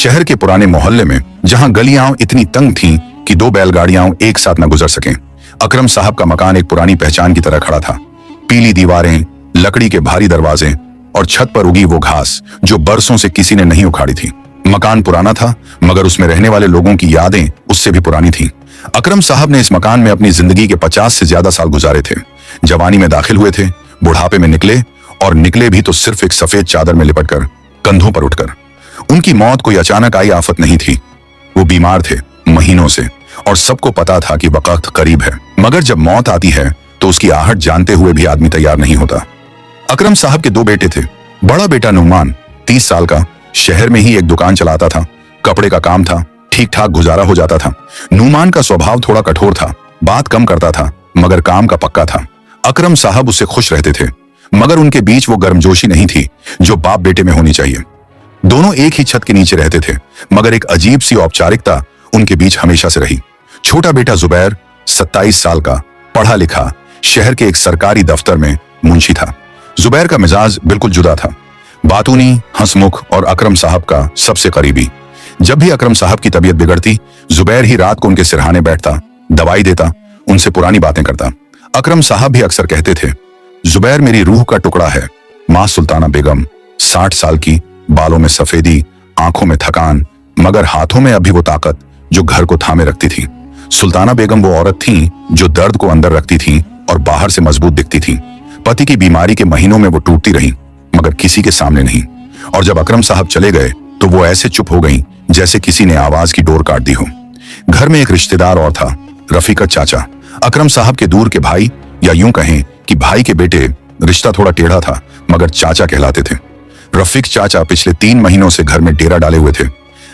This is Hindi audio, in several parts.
शहर के पुराने मोहल्ले में, जहां गलियां इतनी तंग थीं कि दो बैलगाड़ियां एक साथ न गुजर सकें, अकरम साहब का मकान एक पुरानी पहचान की तरह खड़ा था। पीली दीवारें, लकड़ी के भारी दरवाजे और छत पर उगी वो घास जो बरसों से किसी ने नहीं उखाड़ी थी। मकान पुराना था, मगर उसमें रहने वाले लोगों की यादें उससे भी पुरानी थीं। अकरम साहब ने इस मकान में अपनी जिंदगी के 50 से ज्यादा साल गुजारे थे। जवानी में दाखिल हुए थे, बुढ़ापे में निकले, और निकले भी तो सिर्फ एक सफेद चादर में लिपटकर, कंधों पर उठकर। उनकी मौत कोई अचानक आई आफत नहीं थी। वो बीमार थे महीनों से, और सबको पता था कि वक्त करीब है। मगर जब मौत आती है तो उसकी आहट जानते हुए भी आदमी तैयार नहीं होता। अकरम साहब के दो बेटे थे। बड़ा बेटा नुमान 30 साल का, शहर में ही एक दुकान चलाता था। कपड़े का काम था, ठीक ठाक गुजारा हो जाता था। नुमान का स्वभाव थोड़ा कठोर था, बात कम करता था, मगर काम का पक्का था। अकरम साहब उससे खुश रहते थे, मगर उनके बीच वो गर्मजोशी नहीं थी जो बाप बेटे में होनी चाहिए। दोनों एक ही छत के नीचे रहते थे, मगर एक अजीब सी औपचारिकता उनके बीच हमेशा से रही। छोटा बेटा जुबैर 27 साल का, पढ़ा लिखा, शहर के एक सरकारी दफ्तर में मुंशी था। जुबैर का मिजाज बिल्कुल जुदा था, बातूनी, हंसमुख और अकरम साहब का सबसे करीबी। जब भी अकरम साहब की तबीयत बिगड़ती, जुबैर ही रात को उनके सिरहाने बैठता, दवाई देता, उनसे पुरानी बातें करता। अकरम साहब भी अक्सर कहते थे, जुबैर मेरी रूह का टुकड़ा है। माँ सुल्ताना बेगम 60 साल की, बालों में सफेदी, आंखों में थकान, मगर हाथों में अभी वो ताकत जो घर को थामे रखती थी। सुल्ताना बेगम वो औरत थीं जो दर्द को अंदर रखती थीं और बाहर से मजबूत दिखती थीं। पति की बीमारी के महीनों में वो टूटती रहीं, मगर किसी के सामने नहीं। और जब अकरम साहब चले गए तो वो ऐसे चुप हो गईं जैसे किसी ने आवाज की डोर काट दी हो। घर में एक रिश्तेदार और था, रफीकत चाचा, अकरम साहब के दूर के भाई, या यूं कहें कि भाई के बेटे। रिश्ता थोड़ा टेढ़ा था, मगर चाचा कहलाते थे। रफीक चाचा पिछले 3 महीनों से घर में डेरा डाले हुए थे।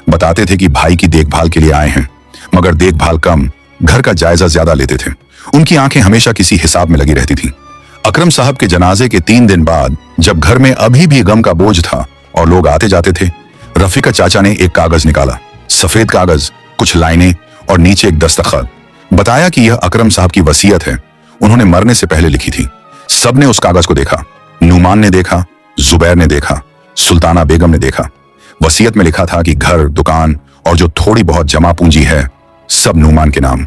बताते थे कि भाई की देखभाल के लिए आए हैं, मगर देखभाल कम, घर का जायजा ज्यादा लेते थे। उनकी आंखें हमेशा किसी हिसाब में लगी रहती थीं। अकरम साहब के जनाजे के 3 दिन बाद, जब घर में अभी भी गम का बोझ था और लोग आते जाते थे, रफीकत चाचा ने एक कागज निकाला, सफेद कागज, कुछ लाइनें और नीचे एक दस्तखत। बताया कि यह अकरम साहब की वसीयत है, उन्होंने मरने से पहले लिखी थी। सबने उस कागज को देखा। नुमान ने देखा, जुबैर ने देखा, सुल्ताना बेगम ने देखा। वसीयत में लिखा था कि घर, दुकान और जो थोड़ी बहुत जमा पूंजी है, सब नुमान के नाम।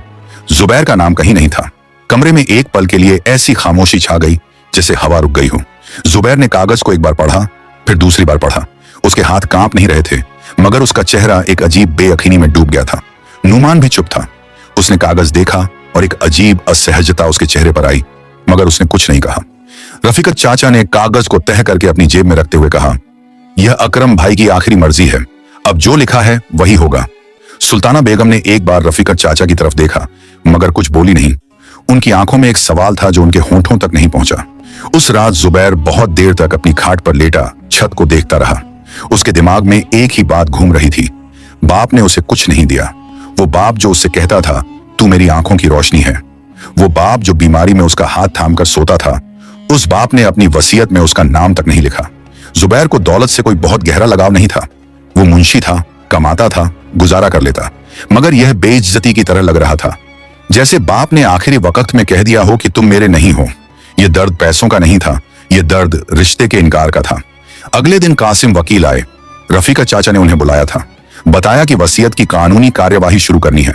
जुबैर का नाम कहीं नहीं था। कमरे में एक पल के लिए ऐसी खामोशी छा गई जैसे हवा रुक गई हो। जुबैर ने कागज को एक बार पढ़ा, फिर दूसरी बार पढ़ा। उसके हाथ कांप नहीं रहे थे, मगर उसका चेहरा एक अजीब बेयकीनी में डूब गया था। नुमान भी चुप था। उसने कागज देखा और एक अजीब असहजता उसके चेहरे पर आई, मगर उसने कुछ नहीं कहा। रफीकत चाचा ने कागज को तह करके अपनी जेब में रखते हुए कहा, यह अकरम भाई की आखिरी मर्जी है, अब जो लिखा है वही होगा। सुल्ताना बेगम ने एक बार रफीकत चाचा की तरफ देखा, मगर कुछ बोली नहीं। उनकी आंखों में एक सवाल था जो उनके होंठों तक नहीं पहुंचा। उस रात जुबैर बहुत देर तक अपनी खाट पर लेटा छत को देखता रहा। उसके दिमाग में एक ही बात घूम रही थी, बाप ने उसे कुछ नहीं दिया। वो बाप जो उससे कहता था, तू मेरी आंखों की रोशनी है। वो बाप जो बीमारी में उसका हाथ थामकर सोता था। उस बाप ने अपनी वसीयत में उसका नाम तक नहीं लिखा। जुबैर को दौलत से कोई बहुत गहरा लगाव नहीं था। वो मुंशी था, कमाता था, गुजारा कर लेता, मगर यह बेइज्जती की तरह लग रहा था, जैसे बाप ने आखिरी वक्त में कह दिया हो कि तुम मेरे नहीं हो। यह दर्द पैसों का नहीं था, यह दर्द रिश्ते के इनकार का था। अगले दिन कासिम वकील आए। रफीकत चाचा ने उन्हें बुलाया था। बताया कि वसीयत की कानूनी कार्यवाही शुरू करनी है।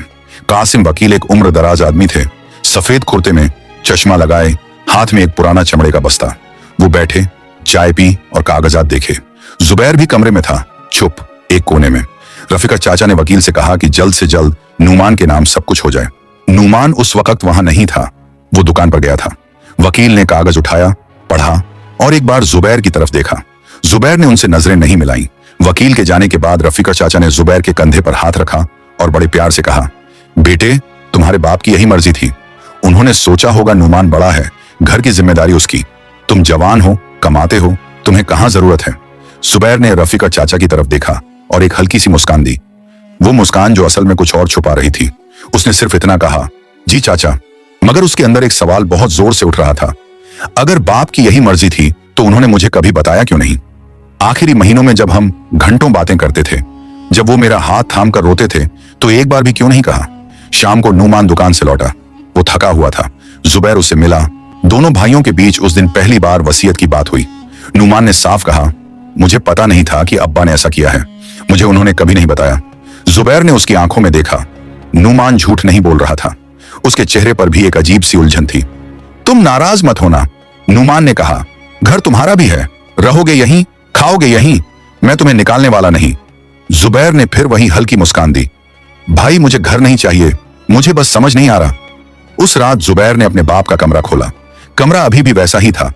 कासिम वकील एक उम्र दराज आदमी थे, सफेद कुर्ते में, चश्मा लगाए, हाथ में एक पुराना चमड़े का बस्ता। वो बैठे, चाय पी और कागजात देखे। जुबैर भी कमरे में था, चुप, एक कोने में। रफीकत चाचा ने वकील से कहा कि जल्द से जल्द नुमान के नाम सब कुछ हो जाए। नुमान उस वक्त वहां नहीं था, वो दुकान पर गया था। वकील ने कागज उठाया, पढ़ा और एक बार जुबैर की तरफ देखा। जुबैर ने उनसे नजरें नहीं मिलाई। वकील के जाने के बाद रफीकत चाचा ने जुबैर के कंधे पर हाथ रखा और बड़े प्यार से कहा, बेटे, तुम्हारे बाप की यही मर्जी थी। उन्होंने सोचा होगा नुमान बड़ा है, घर की जिम्मेदारी उसकी। तुम जवान हो, कमाते हो, तुम्हें कहां जरूरत है। जुबैर ने रफीकत चाचा की तरफ देखा और एक हल्की सी मुस्कान दी, वो मुस्कान जो असल में कुछ और छुपा रही थी। उसने सिर्फ इतना कहा, जी चाचा, मगर उसके अंदर एक सवाल बहुत जोर से उठ रहा था। अगर बाप की यही मर्जी थी तो उन्होंने मुझे कभी बताया क्यों नहीं? आखिरी महीनों में जब हम घंटों बातें करते थे, जब वो मेरा हाथ थाम कर रोते थे, तो एक बार भी क्यों नहीं कहा? शाम को नुमान दुकान से लौटा, वो थका हुआ था। जुबैर उससे मिला। दोनों भाइयों के बीच उस दिन पहली बार वसीयत की बात हुई। नुमान ने साफ कहा, मुझे पता नहीं था कि अब्बा ने ऐसा किया है। मुझे उन्होंने कभी नहीं बताया। जुबैर ने उसकी आंखों में देखा। नुमान झूठ नहीं बोल रहा था। उसके चेहरे पर भी एक अजीब सी उलझन थी। तुम नाराज मत होना, नुमान ने कहा। घर तुम्हारा भी है, रहोगे यहीं, खाओगे यहीं, मैं तुम्हें निकालने वाला नहीं। जुबैर ने फिर वही हल्की मुस्कान दी। भाई मुझे घर नहीं चाहिए, मुझे बस समझ नहीं आ रहा। उस रात जुबैर ने अपने बाप का कमरा खोला। कमरा अभी भी वैसा ही था।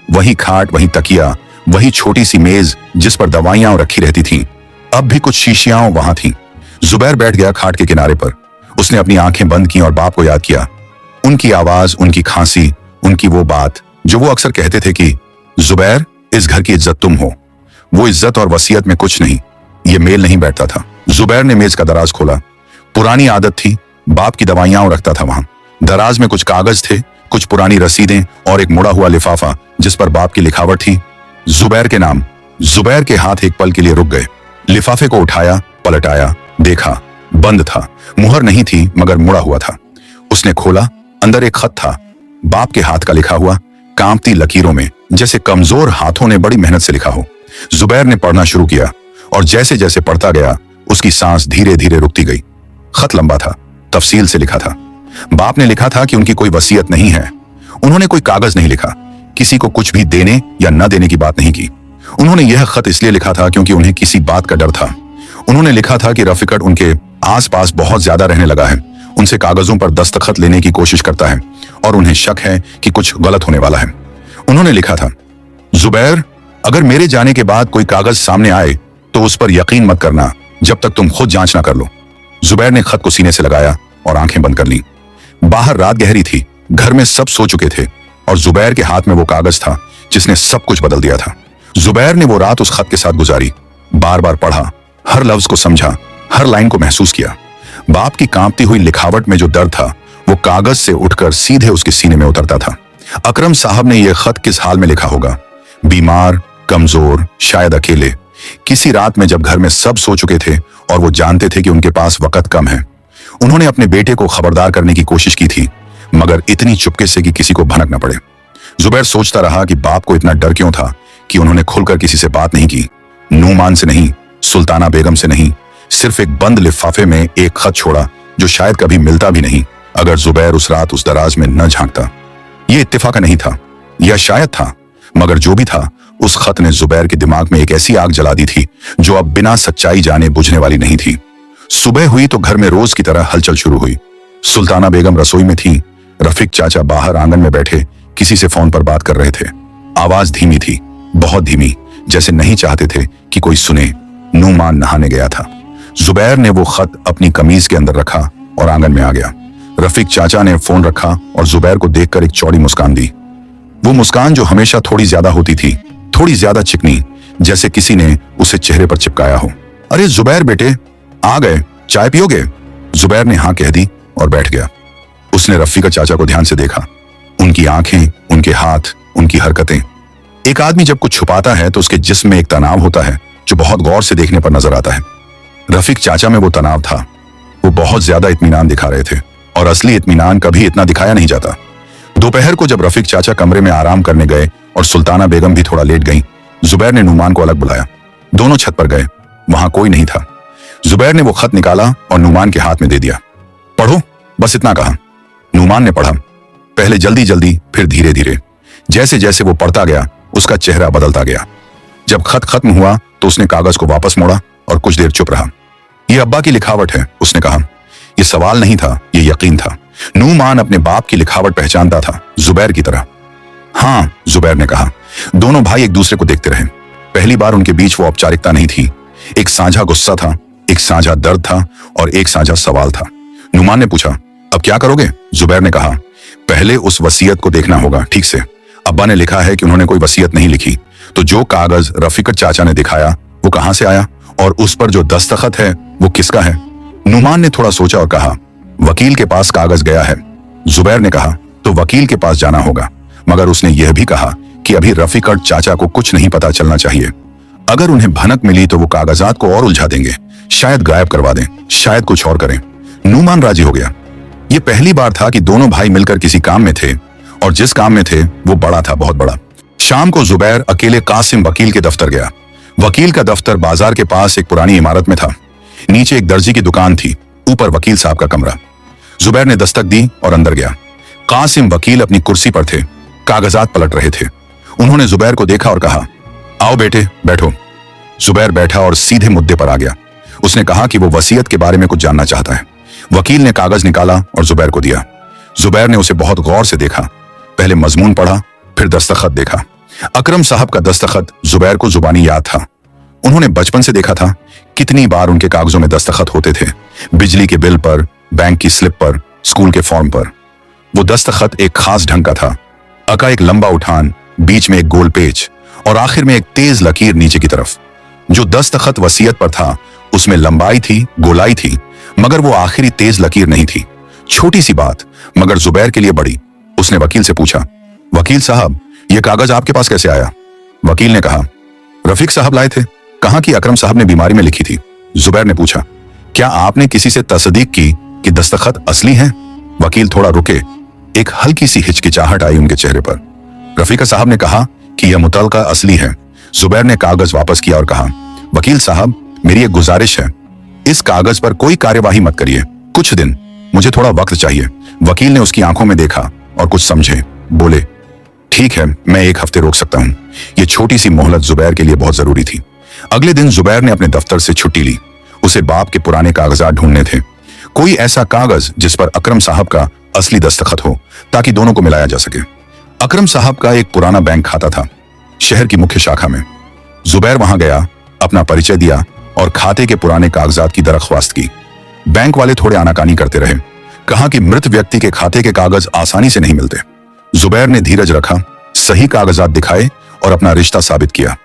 वही खाट, वही तकिया, वही छोटी सी मेज जिस पर दवाइयां रखी रहती थीं। अब भी कुछ शीशियां वहां थीं। जुबैर बैठ गया खाट के किनारे पर। उसने अपनी आंखें बंद की और बाप को याद किया। उनकी आवाज, उनकी खांसी, उनकी वो बात जो वो अक्सर कहते थे कि जुबैर, इस घर की इज्जत तुम हो। वो इज्जत और वसीयत में कुछ नहीं, ये मेल नहीं बैठता था। जुबैर ने मेज का दराज खोला। पुरानी आदत थी, बाप की दवाइयां रखता था वहां। दराज में कुछ कागज थे, कुछ पुरानी रसीदें और एक मुड़ा हुआ लिफाफा जिस पर बाप की लिखावट थी, जुबैर के नाम। जुबैर के हाथ एक पल के लिए रुक गए। लिफाफे को उठाया, पलटाया, देखा, बंद था। मुहर नहीं थी मगर मुड़ा हुआ था। उसने खोला। अंदर एक खत था, बाप के हाथ का लिखा हुआ, कांपती लकीरों में, जैसे कमजोर हाथों ने बड़ी मेहनत से लिखा हो। जुबैर ने पढ़ना शुरू किया और जैसे जैसे पढ़ता गया उसकी सांस धीरे धीरे रुकती गई। खत लंबा था, तफसील से लिखा था। बाप ने लिखा था कि उनकी कोई वसीयत नहीं है। उन्होंने कोई कागज नहीं लिखा, किसी को कुछ भी देने या न देने की बात नहीं की। उन्होंने यह खत इसलिए लिखा था क्योंकि उन्हें किसी बात का डर था। उन्होंने लिखा था कि रफीकट उनके आसपास बहुत ज्यादा रहने लगा है, उनसे कागजों पर दस्तखत लेने की कोशिश करता है और उन्हें शक है कि कुछ गलत होने वाला है। उन्होंने लिखा था, जुबैर, अगर मेरे जाने के बाद कोई कागज सामने आए तो उस पर यकीन मत करना जब तक तुम खुद जांच ना कर लो। जुबैर ने खत को सीने से लगाया और आंखें बंद कर लीं। बाहर रात गहरी थी, घर में सब सो चुके थे और जुबैर के हाथ में वो कागज था जिसने सब कुछ बदल दिया था। जुबैर ने वो रात उस खत के साथ गुजारी। बार बार पढ़ा, हर लफ्ज को समझा, हर लाइन को महसूस किया। बाप की कांपती हुई लिखावट में जो दर्द था वो कागज से उठकर सीधे उसके सीने में उतरता था। अकरम साहब ने यह खत किस हाल में लिखा होगा? बीमार, कमजोर, शायद अकेले। किसी रात में जब घर में सब सो चुके थे और वो जानते थे कि उनके पास वक्त कम है। उन्होंने अपने बेटे को खबरदार करने की कोशिश की थी मगर इतनी चुपके से कि किसी को भनक न पड़े। जुबैर सोचता रहा कि बाप को इतना डर क्यों था कि उन्होंने खुलकर किसी से बात नहीं की। नुमान से नहीं, सुल्ताना बेगम से नहीं, सिर्फ एक बंद लिफाफे में एक खत छोड़ा जो शायद कभी मिलता भी नहीं अगर जुबैर उस रात उस दराज में न झांकता। ये इत्तेफाक नहीं था, यह शायद था, मगर जो भी था उस खत ने जुबैर के दिमाग में एक ऐसी आग जला दी थी जो अब बिना सच्चाई जाने बुझने वाली नहीं थी। सुबह हुई तो घर में रोज की तरह हलचल शुरू हुई। सुल्ताना बेगम रसोई में थी, रफीक चाचा बाहर आंगन में बैठे किसी से फोन पर बात कर रहे थे। आवाज धीमी थी, बहुत धीमी, जैसे नहीं चाहते थे कि कोई सुने। नुमान नहाने गया था। जुबैर ने वो खत अपनी कमीज के अंदर रखा और आंगन में आ गया। रफीक चाचा ने फोन रखा और जुबैर को देखकर एक चौड़ी मुस्कान दी। वो मुस्कान जो हमेशा थोड़ी ज्यादा होती थी, थोड़ी ज्यादा चिकनी, जैसे किसी ने उसे चेहरे पर चिपकाया हो। अरे जुबैर बेटे, आ गए, चाय पियोगे? जुबैर ने हाँ कह दी और बैठ गया। उसने रफीक चाचा को ध्यान से देखा। उनकी आंखें, उनके हाथ, उनकी हरकतें। एक आदमी जब कुछ छुपाता है तो उसके जिस्म में एक तनाव होता है जो बहुत गौर से देखने पर नजर आता है। रफीक चाचा में वो तनाव था। वो बहुत ज्यादा इत्मीनान दिखा रहे थे और असली इत्मीनान कभी इतना दिखाया नहीं जाता। दोपहर को जब रफीक चाचा कमरे में आराम करने गए और सुल्ताना बेगम भी थोड़ा लेट गईं, जुबैर ने नुमान को अलग बुलाया। दोनों छत पर गए, वहां कोई नहीं था। जुबैर ने वो खत निकाला और नुमान के हाथ में दे दिया। पढ़ो, बस इतना कहा। नुमान ने पढ़ा, पहले जल्दी जल्दी, फिर धीरे धीरे। जैसे जैसे वो पढ़ता गया उसका चेहरा बदलता गया। जब खत खत्म हुआ तो उसने कागज को वापस मोड़ा और कुछ देर चुप रहा। ये अब्बा की लिखावट है, उसने कहा। ये सवाल नहीं था, ये यकीन था। नुमान अपने बाप की लिखावट पहचानता था, जुबैर की तरह। हाँ, जुबैर ने कहा। दोनों भाई एक दूसरे को देखते रहे। पहली बार उनके बीच वो औपचारिकता नहीं थी। एक साझा गुस्सा था, एक साझा दर्द था और एक साझा सवाल था। नुमान ने पूछा, अब क्या करोगे? जुबैर ने कहा, पहले उस वसीयत को देखना होगा ठीक से। अब्बा ने लिखा है कि उन्होंने कोई वसीयत नहीं लिखी, तो जो कागज रफीकत चाचा ने दिखाया वो कहां से आया और उस पर जो दस्तखत है वो किसका है? नुमान ने थोड़ा सोचा और कहा, वकील के पास कागज गया है। जुबैर ने कहा, तो वकील के पास जाना होगा, मगर उसने यह भी कहा कि अभी रफीकत चाचा को कुछ नहीं पता चलना चाहिए। अगर उन्हें भनक मिली तो वो कागजात को और उलझा देंगे, शायद गायब करवा दें, शायद कुछ और करें। नुमान राजी हो गया। ये पहली बार था कि दोनों भाई मिलकर किसी काम में थे और जिस काम में थे वो बड़ा था, बहुत बड़ा। शाम को जुबैर अकेले कासिम वकील के दफ्तर गया। वकील का दफ्तर बाजार के पास एक पुरानी इमारत में था। नीचे एक दर्जी की दुकान थी, ऊपर वकील साहब का कमरा। जुबैर ने दस्तक दी और अंदर गया। कासिम वकील अपनी कुर्सी पर थे, कागजात पलट रहे थे। उन्होंने जुबैर को देखा और कहा, आओ बेटे बैठो। जुबैर बैठा और सीधे मुद्दे पर आ गया। उसने कहा कि वो वसीयत के बारे में कुछ जानना चाहता है। वकील ने कागज निकाला और जुबैर को दिया। जुबैर ने उसे बहुत गौर से देखा, पहले मजमून पढ़ा, फिर दस्तखत देखा। अकरम साहब का दस्तखत जुबैर को जुबानी याद था। उन्होंने बचपन से देखा था कितनी बार उनके कागजों में दस्तखत होते थे, बिजली के बिल पर, बैंक की स्लिप पर, स्कूल के फॉर्म पर। वो दस्तखत एक खास ढंग का था। अका एक लंबा उठान, बीच में एक गोल पेच और आखिर में एक तेज लकीर नीचे की तरफ। जो दस्तखत वसीयत पर था उसमें लंबाई थी, गोलाई थी, मगर वो आखिरी तेज लकीर नहीं थी। छोटी सी बात मगर जुबैर के लिए बड़ी। उसने वकील से पूछा, वकील साहब ये कागज आपके पास कैसे आया? वकील ने कहा, रफीक साहब लाए थे। कहा कि अकरम साहब ने बीमारी में लिखी थी। जुबैर ने पूछा, क्या आपने किसी से तस्दीक की कि दस्तखत असली हैं? वकील थोड़ा रुके, एक हल्की सी हिचकिचाहट आई उनके चेहरे पर। रफीका साहब ने कहा कि यह मुतलका असली है। जुबैर ने कागज वापस किया और कहा, वकील साहब मेरी एक गुजारिश है, इस कागज पर कोई कार्यवाही मत करिए, कुछ दिन, मुझे थोड़ा वक्त चाहिए। वकील ने उसकी आंखों में देखा और कुछ समझे, बोले, ठीक है, मैं एक हफ्ते रोक सकता हूं। यह छोटी सी मोहलत जुबैर के लिए बहुत जरूरी थी। अगले दिन जुबैर ने अपने दफ्तर से छुट्टी ली। उसे बाप के पुराने कागजात ढूंढने थे, कोई ऐसा कागज जिस पर अकरम साहब का असली दस्तखत हो, ताकि दोनों को मिलाया जा सके। अकरम साहब का एक पुराना बैंक खाता था शहर की मुख्य शाखा में। जुबैर वहां गया, अपना परिचय दिया और खाते के पुराने कागजात की दरख्वास्त की। बैंक वाले थोड़े आनाकानी करते रहे, कहा कि मृत व्यक्ति के खाते के कागज आसानी से नहीं मिलते। जुबैर ने धीरज रखा, सही कागजात दिखाए और अपना रिश्ता साबित किया।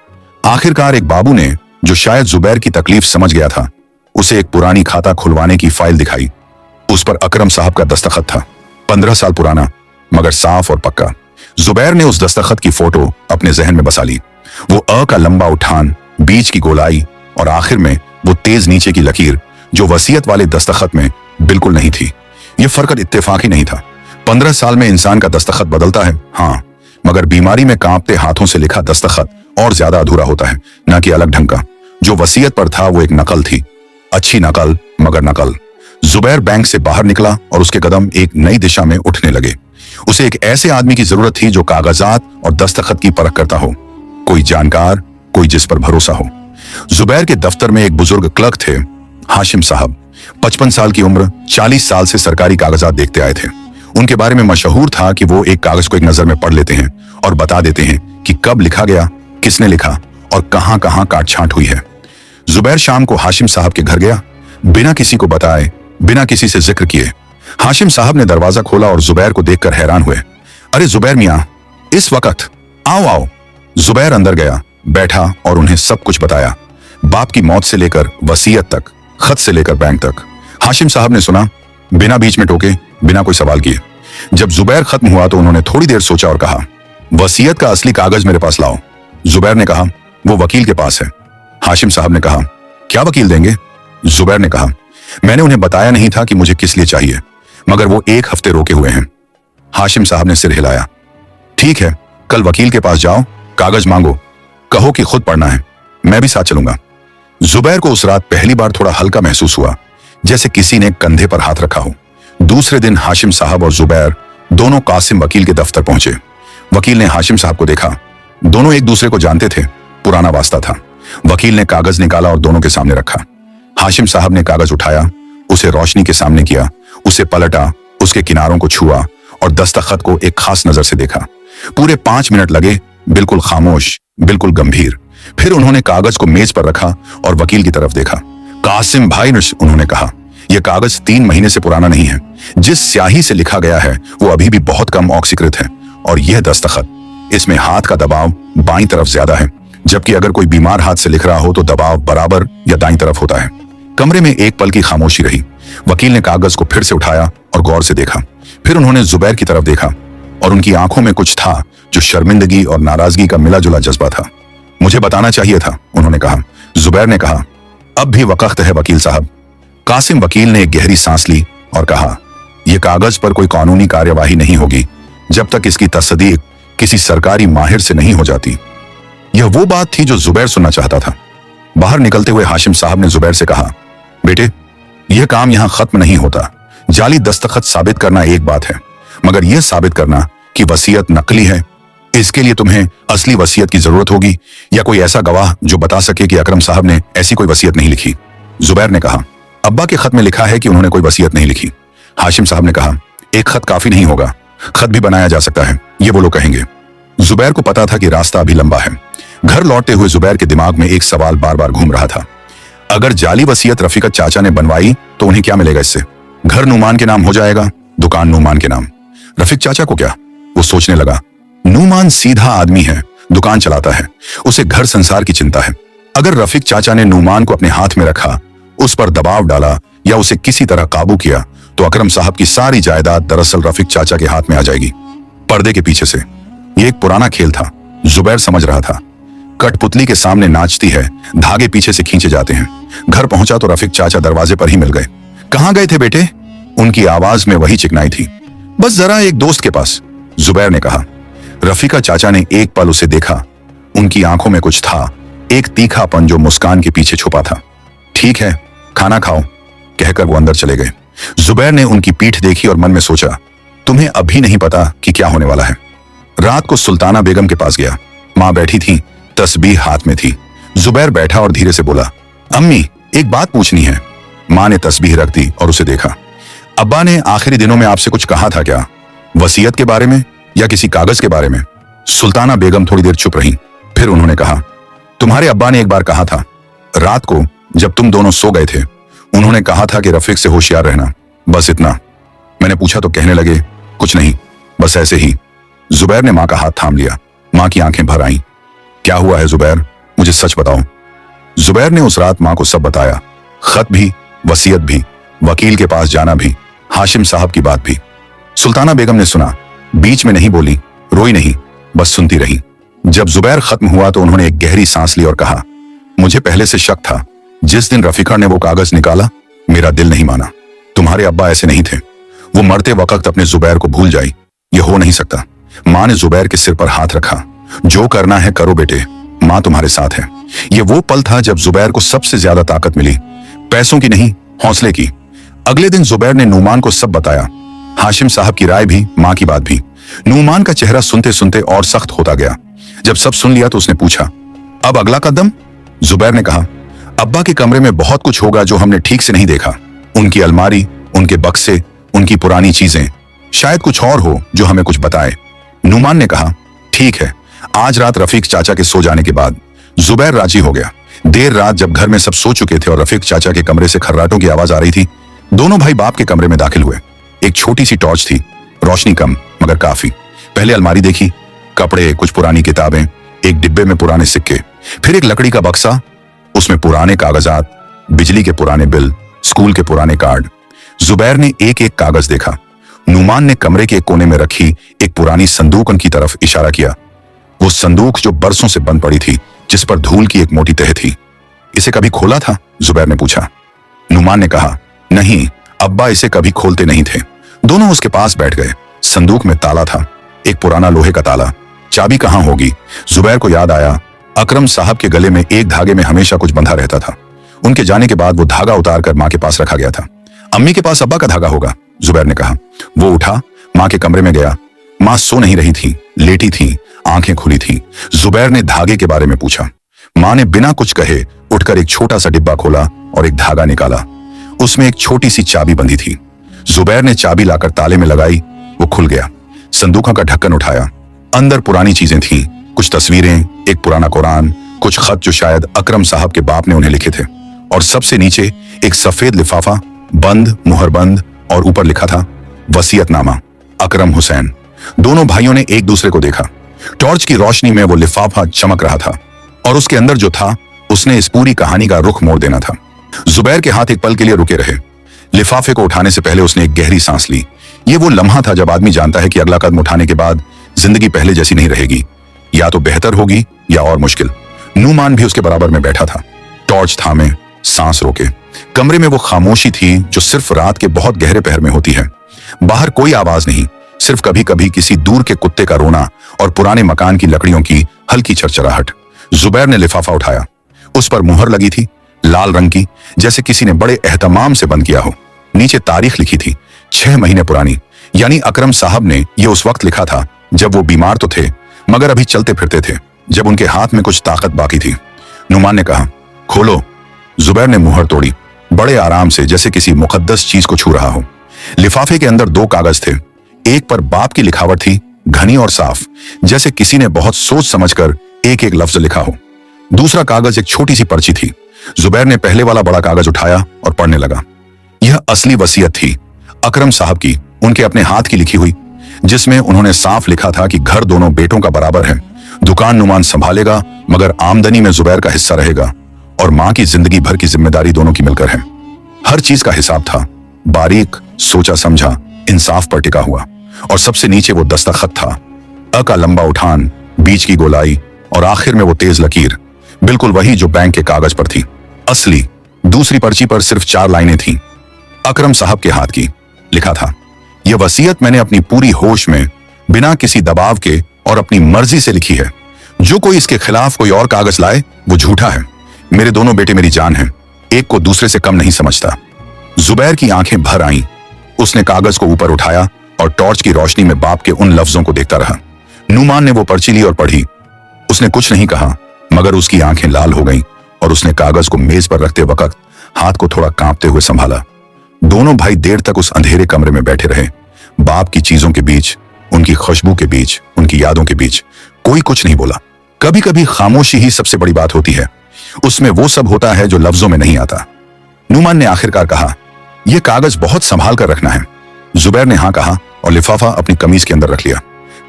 आखिरकार एक बाबू ने, जो शायद जुबैर की तकलीफ समझ गया था, उसे एक पुरानी खाता खुलवाने की फाइल दिखाई। उस पर अकरम साहब का दस्तखत था, 15 साल पुराना मगर साफ और पक्का। जुबैर ने उस दस्तखत की फोटो अपने जहन में बसा ली। वो अ का लंबा उठान, बीच की गोलाई और आखिर में वो तेज नीचे की लकीर जो वसीयत वाले दस्तखत में बिल्कुल नहीं थी। ये फर्क इत्तेफाकी नहीं था। 15 साल में इंसान का दस्तखत बदलता है, हाँ, मगर बीमारी में कांपते हाथों से लिखा दस्तखत और ज्यादा अधूरा होता है, न कि अलग ढंग का। जो वसीयत पर था वो एक नकल थी, अच्छी नकल मगर नकल। जुबैर बैंक से बाहर निकला और उसके कदम एक नई दिशा में उठने लगे। उसे एक ऐसे आदमी की जरूरत थी जो कागजात और दस्तखत की परख करता हो, कोई जानकार, कोई जिस पर भरोसा हो। जुबैर के दफ्तर में एक बुजुर्ग क्लर्क थे, हाशिम साहब। 55 साल की उम्र, 40 साल से सरकारी कागजात देखते आए थे। उनके बारे में मशहूर था कि वो एक कागज को एक नजर में पढ़ लेते हैं और बता देते हैं कि कब लिखा गया, किसने लिखा और कहां कहां काट छांट हुई है। जुबैर शाम को हाशिम साहब के घर गया, बिना किसी को बताए, बिना किसी से जिक्र किए। हाशिम साहब ने दरवाजा खोला और जुबैर को देखकर हैरान हुए। अरे जुबैर मियां, इस वक्त, आओ आओ। जुबैर अंदर गया, बैठा और उन्हें सब कुछ बताया, बाप की मौत से लेकर वसीयत तक, खत से लेकर बैंक तक। हाशिम साहब ने सुना, बिना बीच में टोके, बिना कोई सवाल किए। जब जुबैर खत्म हुआ तो उन्होंने थोड़ी देर सोचा और कहा, वसीयत का असली कागज मेरे पास लाओ। जुबैर ने कहा, वो वकील के पास है। हाशिम साहब ने कहा, क्या वकील देंगे? जुबैर ने कहा, मैंने उन्हें बताया नहीं था कि मुझे किस लिए चाहिए, मगर वो एक हफ्ते रोके हुए हैं। हाशिम साहब ने सिर हिलाया। ठीक है, कल वकील के पास जाओ, कागज मांगो, कहो कि खुद पढ़ना है, मैं भी साथ चलूंगा। जुबैर को उस रात पहली बार थोड़ा हल्का महसूस हुआ, जैसे किसी ने कंधे पर हाथ रखा हो। दूसरे दिन हाशिम साहब और जुबैर दोनों कासिम वकील के दफ्तर पहुंचे। वकील ने हाशिम साहब को देखा, दोनों एक दूसरे को जानते थे, पुराना वास्ता था। वकील ने कागज निकाला और दोनों के सामने रखा। हाशिम साहब ने कागज उठाया, उसे रोशनी के सामने किया, उसे पलटा, उसके किनारों को छुआ और दस्तखत को एक खास नजर से देखा। पूरे 5 मिनट लगे, बिल्कुल खामोश, बिल्कुल गंभीर। फिर उन्होंने कागज को मेज पर रखा और वकील की तरफ देखा। कासिम भाई, उन्होंने कहा, यह कागज 3 महीने से पुराना नहीं है। जिस स्याही से लिखा गया है वो अभी भी बहुत कम ऑक्सीकृत है, और यह दस्तखत, इसमें हाथ का दबाव बाईं तरफ ज्यादा है, जबकि अगर कोई बीमार हाथ से लिख रहा हो तो दबाव बराबर या दाईं तरफ होता है। कमरे में एक पल की खामोशी रही। वकील ने कागज को फिर से उठाया और गौर से देखा। फिर उन्होंने जुबैर की तरफ देखा और उनकी आंखों में कुछ था जो शर्मिंदगी और नाराजगी का मिला जुला जज्बा था। मुझे बताना चाहिए था, उन्होंने कहा। जुबैर ने कहा, अब भी वक्त है वकील साहब। कासिम वकील ने एक गहरी सांस ली और कहा, यह कागज पर कोई कानूनी कार्यवाही नहीं होगी जब तक इसकी तस्दीक किसी सरकारी माहिर से नहीं हो जाती। यह वो बात थी जो जुबैर सुनना चाहता था। बाहर निकलते हुए हाशिम साहब ने जुबैर से कहा, बेटे, यह काम यहां खत्म नहीं होता। जाली दस्तखत साबित करना एक बात है, मगर यह साबित करना कि वसीयत नकली है, इसके लिए तुम्हें असली वसीयत की जरूरत होगी, या कोई ऐसा गवाह जो बता सके कि अकरम साहब ने ऐसी कोई वसीयत नहीं लिखी। जुबैर ने कहा, अब्बा के खत में लिखा है कि उन्होंने कोई वसीयत नहीं लिखी। हाशिम साहब ने कहा, एक खत काफी नहीं होगा, खत भी बनाया जा सकता है, ये वो लोग कहेंगे। जुबैर को पता था कि रास्ता अभी लंबा है। घर लौटते हुए जुबैर के दिमाग में एक सवाल बार बार घूम रहा था, अगर जाली वसीयत रफीकत चाचा ने बनवाई तो उन्हें क्या मिलेगा इससे? घर नूमान के नाम हो जाएगा, दुकान नूमान के नाम, रफीक चाचा को क्या? वो सोचने लगा, नूमान सीधा आदमी है, दुकान चलाता है, उसे घर संसार की चिंता है। अगर रफीक चाचा ने नूमान को अपने हाथ में रखा, उस पर दबाव डाला या उसे किसी तरह काबू किया, तो अकरम साहब की सारी जायदाद दरअसल रफीक चाचा के हाथ में आ जाएगी। पर्दे के पीछे से ये एक पुराना खेल था, जुबैर समझ रहा था। कठपुतली के सामने नाचती है, धागे पीछे से खींचे जाते हैं। घर पहुंचा तो रफीक चाचा दरवाजे पर ही मिल गए। कहां गए थे बेटे? उनकी आवाज में वही चिकनाई थी। बस जरा एक दोस्त के पास, जुबैर ने कहा। रफीका चाचा ने एक पल उसे देखा। उनकी आंखों में कुछ था, एक तीखापन जो मुस्कान के पीछे छुपा था। ठीक है, खाना खाओ, कहकर वो अंदर चले गए। जुबैर ने उनकी पीठ देखी और मन में सोचा, तुम्हें अभी नहीं पता कि क्या होने वाला है। रात को सुल्ताना बेगम के पास गया। मां बैठी थी, तस्बीह हाथ में थी। जुबैर बैठा और धीरे से बोला, अम्मी, एक बात पूछनी है। मां ने तस्बीह रख दी और उसे देखा। अब्बा ने आखिरी दिनों में आपसे कुछ कहा था क्या? वसीयत के बारे में या किसी कागज के बारे में? सुल्ताना बेगम थोड़ी देर चुप रही, फिर उन्होंने कहा, तुम्हारे अब्बा ने एक बार कहा था, रात को जब तुम दोनों सो गए थे, उन्होंने कहा था कि रफीक से होशियार रहना, बस इतना। मैंने पूछा तो कहने लगे, कुछ नहीं, बस ऐसे ही। जुबैर ने मां का हाथ थाम लिया। मां की आंखें भर आईं। क्या हुआ है जुबैर, मुझे सच बताओ। जुबैर ने उस रात मां को सब बताया, खत भी, वसीयत भी, वकील के पास जाना भी, हाशिम साहब की बात भी। सुल्ताना बेगम ने सुना, बीच में नहीं बोली, रोई नहीं, बस सुनती रही। जब जुबैर खत्म हुआ तो उन्होंने एक गहरी सांस ली और कहा, मुझे पहले से शक था। जिस दिन रफीका ने वो कागज निकाला, मेरा दिल नहीं माना। तुम्हारे अब्बा ऐसे नहीं थे। वो मरते वक्त अपने जुबैर को भूल जाई। ये हो नहीं सकता। मां ने जुबैर के सिर पर हाथ रखा। जो करना है करो बेटे, मां तुम्हारे साथ है। ये वो पल था जब जुबैर को सबसे ज्यादा ताकत मिली, पैसों की नहीं, हौसले की। अगले दिन जुबैर ने नूमान को सब बताया, हाशिम साहब की राय भी, मां की बात भी। नूमान का चेहरा सुनते सुनते और सख्त होता गया। जब सब सुन लिया तो उसने पूछा, अब अगला कदम? जुबैर ने कहा, अब्बा के कमरे में बहुत कुछ होगा जो हमने ठीक से नहीं देखा। उनकी अलमारी, उनके बक्से, उनकी पुरानी चीजें, शायद कुछ और हो जो हमें कुछ बताए। नूमान ने कहा, ठीक है, आज रात रफीक चाचा के सो जाने के बाद। जुबैर राजी हो गया। देर रात जब घर में सब सो चुके थे और रफीक चाचा के कमरे से खर्राटों की आवाज आ रही थी, दोनों भाई बाप के कमरे में दाखिल हुए। एक छोटी सी टॉर्च थी, रोशनी कम मगर काफी। पहले अलमारी देखी, कपड़े, कुछ पुरानी किताबें, एक डिब्बे में पुराने सिक्के, फिर एक लकड़ी का बक्सा, उसमें पुराने कागजात, बिजली के पुराने बिल, स्कूल के पुराने कार्ड। जुबैर ने एक एक कागज देखा। नूमान ने कमरे के एक कोने में रखी एक पुरानी संदूक की तरफ इशारा किया। वो संदूक जो बरसों से बंद पड़ी थी, जिस पर धूल की एक मोटी तह थी। इसे कभी खोला था? जुबैर ने पूछा। नूमान ने कहा, नहीं, अब्बा इसे कभी खोलते नहीं थे। दोनों उसके पास बैठ गए। संदूक में ताला था, एक पुराना लोहे का ताला। चाबी कहां होगी? जुबैर को याद आया, अकरम साहब के गले में एक धागे में हमेशा कुछ बंधा रहता था। उनके जाने के बाद वो धागा उतारकर मां के पास रखा गया था। अम्मी के पास अब्बा का धागा होगा, जुबैर ने कहा। वो उठा, मां के कमरे में गया। मां सो नहीं रही थी, लेटी थी, आंखें खुली थी। जुबैर ने धागे के बारे में पूछा। मां ने बिना कुछ कहे उठकर एक छोटा सा डिब्बा खोला और एक धागा निकाला। उसमें एक छोटी सी चाबी बंधी थी। जुबैर ने चाबी लाकर ताले में लगाई, वो खुल गया। संदूकों का ढक्कन उठाया। अंदर पुरानी चीजें थीं, कुछ तस्वीरें, एक पुराना कुरान, कुछ खत जो शायद अकरम साहब के बाप ने उन्हें लिखे थे, और सबसे नीचे एक सफेद लिफाफा, बंद, मुहरबंद, और ऊपर लिखा था, वसीयतनामा, अकरम हुसैन। दोनों भाइयों ने एक दूसरे को देखा। टॉर्च की रोशनी में वो लिफाफा चमक रहा था, और उसके अंदर जो था उसने इस पूरी कहानी का रुख मोड़ देना था। जुबैर के हाथ एक पल के लिए रुके रहे। लिफाफे को उठाने से पहले उसने एक गहरी सांस ली। ये वो लम्हा था जब आदमी जानता है कि अगला कदम उठाने के बाद जिंदगी पहले जैसी नहीं रहेगी, या तो बेहतर होगी या और मुश्किल। नूमान भी उसके बराबर में बैठा था, टॉर्च थामे, सांस रोके। कमरे में वो खामोशी थी जो सिर्फ रात के बहुत गहरे पहर में होती है। बाहर कोई आवाज नहीं, सिर्फ कभी कभी किसी दूर के कुत्ते का रोना और पुराने मकान की लकड़ियों की हल्की चरचराहट। जुबैर ने लिफाफा उठाया। उस पर मुहर लगी थी, लाल रंग की, जैसे किसी ने बड़े एहतमाम से बंद किया हो। नीचे तारीख लिखी थी, 6 महीने पुरानी। यानी अकरम साहब ने यह उस वक्त लिखा था जब वो बीमार तो थे, मगर अभी चलते फिरते थे, जब उनके हाथ में कुछ ताकत बाकी थी। नुमान ने कहा, खोलो। जुबैर ने मुहर तोड़ी, बड़े आराम से, जैसे किसी मुकद्दस चीज को छू रहा हो। लिफाफे के अंदर 2 कागज थे। एक पर बाप की लिखावट थी, घनी और साफ, जैसे किसी ने बहुत सोच समझकर एक एक लफ्ज लिखा हो। दूसरा कागज एक छोटी सी पर्ची थी। जुबैर ने पहले वाला बड़ा कागज उठाया और पढ़ने लगा। यह असली वसीयत थी, अकरम साहब की, उनके अपने हाथ की लिखी हुई, जिसमें उन्होंने साफ लिखा था कि घर दोनों बेटों का बराबर है, दुकान नुमान संभालेगा, मगर आमदनी में जुबैर का हिस्सा रहेगा, और मां की जिंदगी भर की जिम्मेदारी दोनों की मिलकर है। हर चीज का हिसाब था, बारीक, सोचा समझा, इंसाफ पर टिका हुआ। और सबसे नीचे वो दस्तखत था, अ का लंबा उठान, बीच की गोलाई और आखिर में वो तेज लकीर, बिल्कुल वही जो बैंक के कागज पर थी, असली। दूसरी पर्ची पर सिर्फ 4 लाइनें थीं, अकरम साहब के हाथ की। लिखा था, यह वसीयत मैंने अपनी पूरी होश में, बिना किसी दबाव के और अपनी मर्जी से लिखी है। जो कोई इसके खिलाफ कोई और कागज लाए वो झूठा है। मेरे दोनों बेटे मेरी जान हैं, एक को दूसरे से कम नहीं समझता। जुबैर की आंखें भर आईं। उसने कागज को ऊपर उठाया और टॉर्च की रोशनी में बाप के उन लफ्जों को देखता रहा। नुमान ने वो पर्ची ली और पढ़ी। उसने कुछ नहीं कहा, मगर उसकी आंखें लाल हो गईं और उसने कागज को मेज पर रखते वक्त हाथ को थोड़ा कांपते हुए संभाला। दोनों भाई देर तक उस अंधेरे कमरे में बैठे रहे। बाप की चीजों के बीच, उनकी खुशबू के बीच, उनकी यादों के बीच कोई कुछ नहीं बोला। कभी कभी खामोशी ही सबसे बड़ी बात होती है, उसमें वो सब होता है जो लफ्जों में नहीं आता। नुमान ने आखिरकार कहा, यह कागज बहुत संभाल कर रखना है। जुबैर ने हाँ कहा और लिफाफा अपनी कमीज के अंदर रख लिया।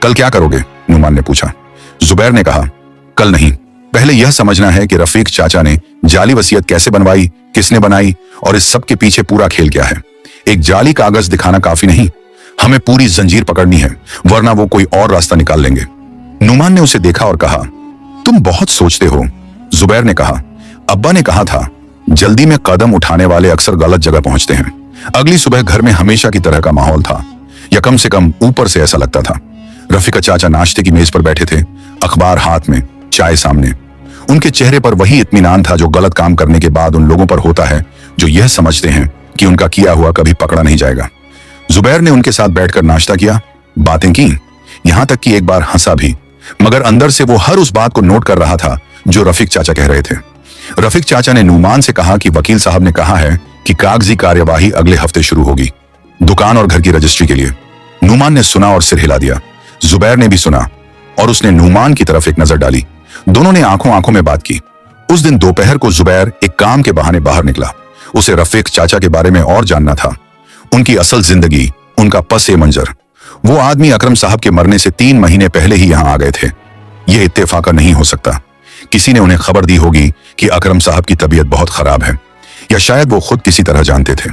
कल क्या करोगे? नुमान ने पूछा। जुबैर ने कहा, कल नहीं, पहले यह समझना है कि रफीक चाचा ने जाली वसीयत कैसे बनवाई, किसने बनाई, और इस सब के पीछे पूरा खेल क्या है। एक जाली कागज दिखाना काफी नहीं, हमें पूरी जंजीर पकड़नी है, वरना वो कोई और रास्ता निकाल लेंगे। नुमान ने उसे देखा और कहा, तुम बहुत सोचते हो। जुबैर ने कहा, अब्बा ने कहा था, जल्दी में कदम उठाने वाले अक्सर गलत जगह पहुंचते हैं। अगली सुबह घर में हमेशा की तरह का माहौल था, या कम से कम ऊपर से ऐसा लगता था। रफीका चाचा नाश्ते की मेज पर बैठे थे, अखबार हाथ में, चाय सामने। उनके चेहरे पर वही इत्मीनान था जो गलत काम करने के बाद उन लोगों पर होता है जो यह समझते हैं कि उनका किया हुआ कभी पकड़ा नहीं जाएगा। जुबैर ने उनके साथ बैठकर नाश्ता किया, बातें की, यहां तक कि एक बार हंसा भी, मगर अंदर से वो हर उस बात को नोट कर रहा था जो रफीक चाचा कह रहे थे। रफीक चाचा ने नुमान से कहा कि वकील साहब ने कहा है कि कागजी कार्यवाही अगले हफ्ते शुरू होगी, दुकान और घर की रजिस्ट्री के लिए। नुमान ने सुना और सिर हिला दिया। जुबैर ने भी सुना और उसने नुमान की तरफ एक नजर डाली। दोनों ने आंखों आंखों में बात की। उस दिन दोपहर को जुबैर एक काम के बहाने बाहर निकला। उसे रफीक चाचा के बारे में और जानना था, उनकी असल जिंदगी, उनका पस मंजर। वो आदमी अकरम साहब के मरने से 3 महीने पहले ही यहां आ गए थे। यह इत्तेफाका नहीं हो सकता। किसी ने उन्हें खबर दी होगी कि अकरम साहब की तबीयत बहुत खराब है, या शायद वो खुद किसी तरह जानते थे।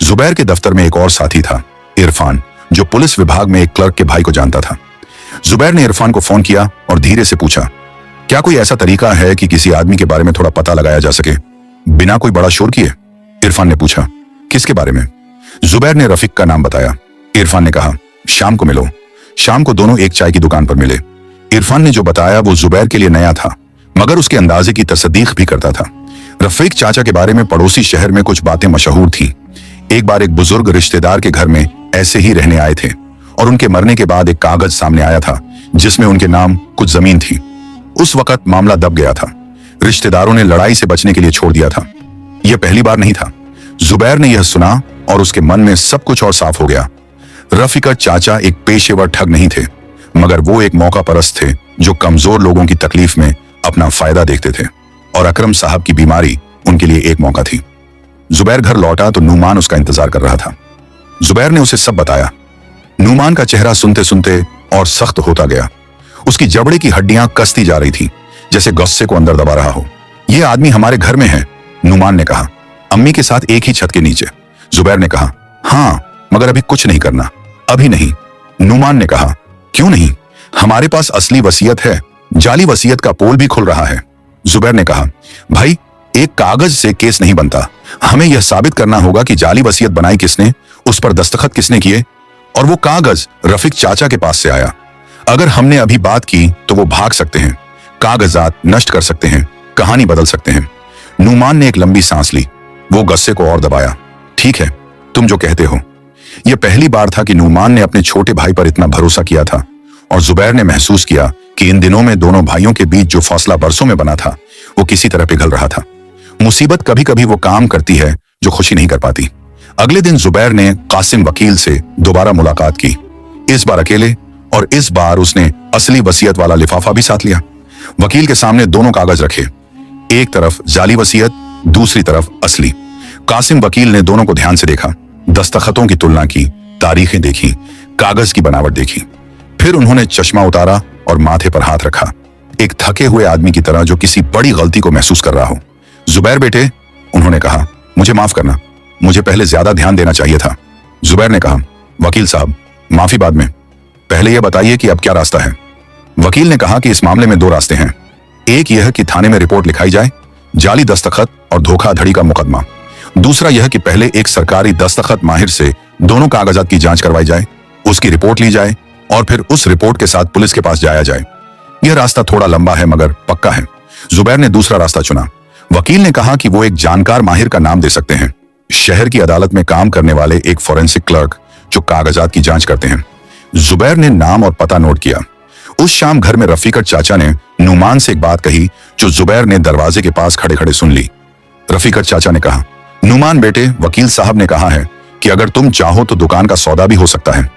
जुबैर के दफ्तर में एक और साथी था, इरफान, जो पुलिस विभाग में एक क्लर्क के भाई को जानता था। जुबैर ने इरफान को फोन किया और धीरे से पूछा, क्या कोई ऐसा तरीका है कि किसी आदमी के बारे में थोड़ा पता लगाया जा सके बिना कोई बड़ा शोर किए? इरफान ने पूछा, किसके बारे में? जुबैर ने रफीक का नाम बताया। इरफान ने कहा, शाम को मिलो। शाम को दोनों एक चाय की दुकान पर मिले। इरफान ने जो बताया वो जुबैर के लिए नया था, मगर उसके अंदाजे की तस्दीक भी करता था। रफीक चाचा के बारे में पड़ोसी शहर में कुछ बातें मशहूर थीं। एक बार एक बुजुर्ग रिश्तेदार के घर में ऐसे ही रहने आए थे और उनके मरने के बाद एक कागज सामने आया था जिसमें उनके नाम कुछ जमीन थी। उस वक्त मामला दब गया था। रिश्तेदारों ने लड़ाई से बचने के लिए छोड़ दिया था। यह पहली बार नहीं था। जुबैर ने यह सुना और उसके मन में सब कुछ और साफ हो गया। रफीका चाचा एक पेशेवर ठग नहीं थे, मगर वो एक मौका परस्त थे जो कमजोर लोगों की तकलीफ में अपना फायदा देखते थे, और अकरम साहब की बीमारी उनके लिए एक मौका थी। जुबैर घर लौटा तो नुमान उसका इंतजार कर रहा था। जुबैर ने उसे सब बताया। नुमान का चेहरा सुनते सुनते और सख्त होता गया। उसकी जबड़े की हड्डियां कसती जा रही थी, जैसे गुस्से को अंदर दबा रहा हो। यह आदमी हमारे घर में है, नुमान ने कहा, अम्मी के साथ एक ही छत के नीचे। जुबैर ने कहा, हाँ, मगर अभी कुछ नहीं करना, अभी नहीं। नुमान ने कहा, क्यों नहीं? हमारे पास असली वसीयत है, जाली वसीयत का पोल भी खुल रहा है। जुबैर ने कहा, भाई, एक कागज से केस नहीं बनता। हमें यह साबित करना होगा कि जाली वसीयत बनाई किसने, उस पर दस्तखत किसने किए, और वो कागज रफीक चाचा के पास से आया। अगर हमने अभी बात की तो वो भाग सकते हैं, कागजात नष्ट कर सकते हैं, कहानी बदल सकते हैं। नुमान ने एक लंबी सांस ली। वो गुस्से को और दबाया। ठीक है, तुम जो कहते हो। यह पहली बार था कि नुमान ने अपने छोटे भाई पर इतना भरोसा किया था और जुबैर ने महसूस किया कि इन दिनों में दोनों भाइयों के बीच जो फौसला बरसों में बना था वो किसी तरह पिघल रहा था। मुसीबत कभी कभी वो काम करती है जो खुशी नहीं कर पाती। अगले दिन जुबैर ने कासिम वकील से दोबारा मुलाकात की, इस बार अकेले, और इस बार उसने असली वसीयत वाला लिफाफा भी साथ लिया। वकील के सामने दोनों कागज रखे, एक तरफ जाली वसीयत, दूसरी तरफ असली। कासिम वकील ने दोनों को ध्यान से देखा, दस्तखतों की तुलना की, तारीखें देखी, कागज की बनावट देखी। फिर उन्होंने चश्मा उतारा और माथे पर हाथ रखा, एक थके हुए आदमी की तरह जो किसी बड़ी गलती को महसूस कर रहा हो। जुबैर बेटे, उन्होंने कहा, मुझे माफ करना, मुझे पहले ज्यादा ध्यान देना चाहिए था। जुबैर ने कहा, वकील साहब, माफी बाद में, पहले यह बताइए कि अब क्या रास्ता है। वकील ने कहा कि इस मामले में दो रास्ते हैं। एक यह कि थाने में रिपोर्ट लिखाई जाए, जाली दस्तखत और धोखाधड़ी का मुकदमा। दूसरा यह कि पहले एक सरकारी दस्तखत माहिर से दोनों कागजात की जांच करवाई जाए, उसकी रिपोर्ट ली जाए और फिर उस रिपोर्ट के साथ पुलिस के पास जाया जाए। यह रास्ता थोड़ा लंबा है मगर पक्का है। जुबैर ने दूसरा रास्ता चुना। वकील ने कहा कि वो एक जानकार माहिर का नाम दे सकते हैं, शहर की अदालत में काम करने वाले एक फोरेंसिक क्लर्क जो कागजात की जांच करते हैं। जुबैर ने नाम और पता नोट किया। उस शाम घर में रफीकत चाचा ने नुमान से एक बात कही जो जुबैर ने दरवाजे के पास खड़े खड़े सुन ली। रफीकत चाचा ने कहा, नुमान बेटे, वकील साहब ने कहा है कि अगर तुम चाहो तो दुकान का सौदा भी हो सकता है।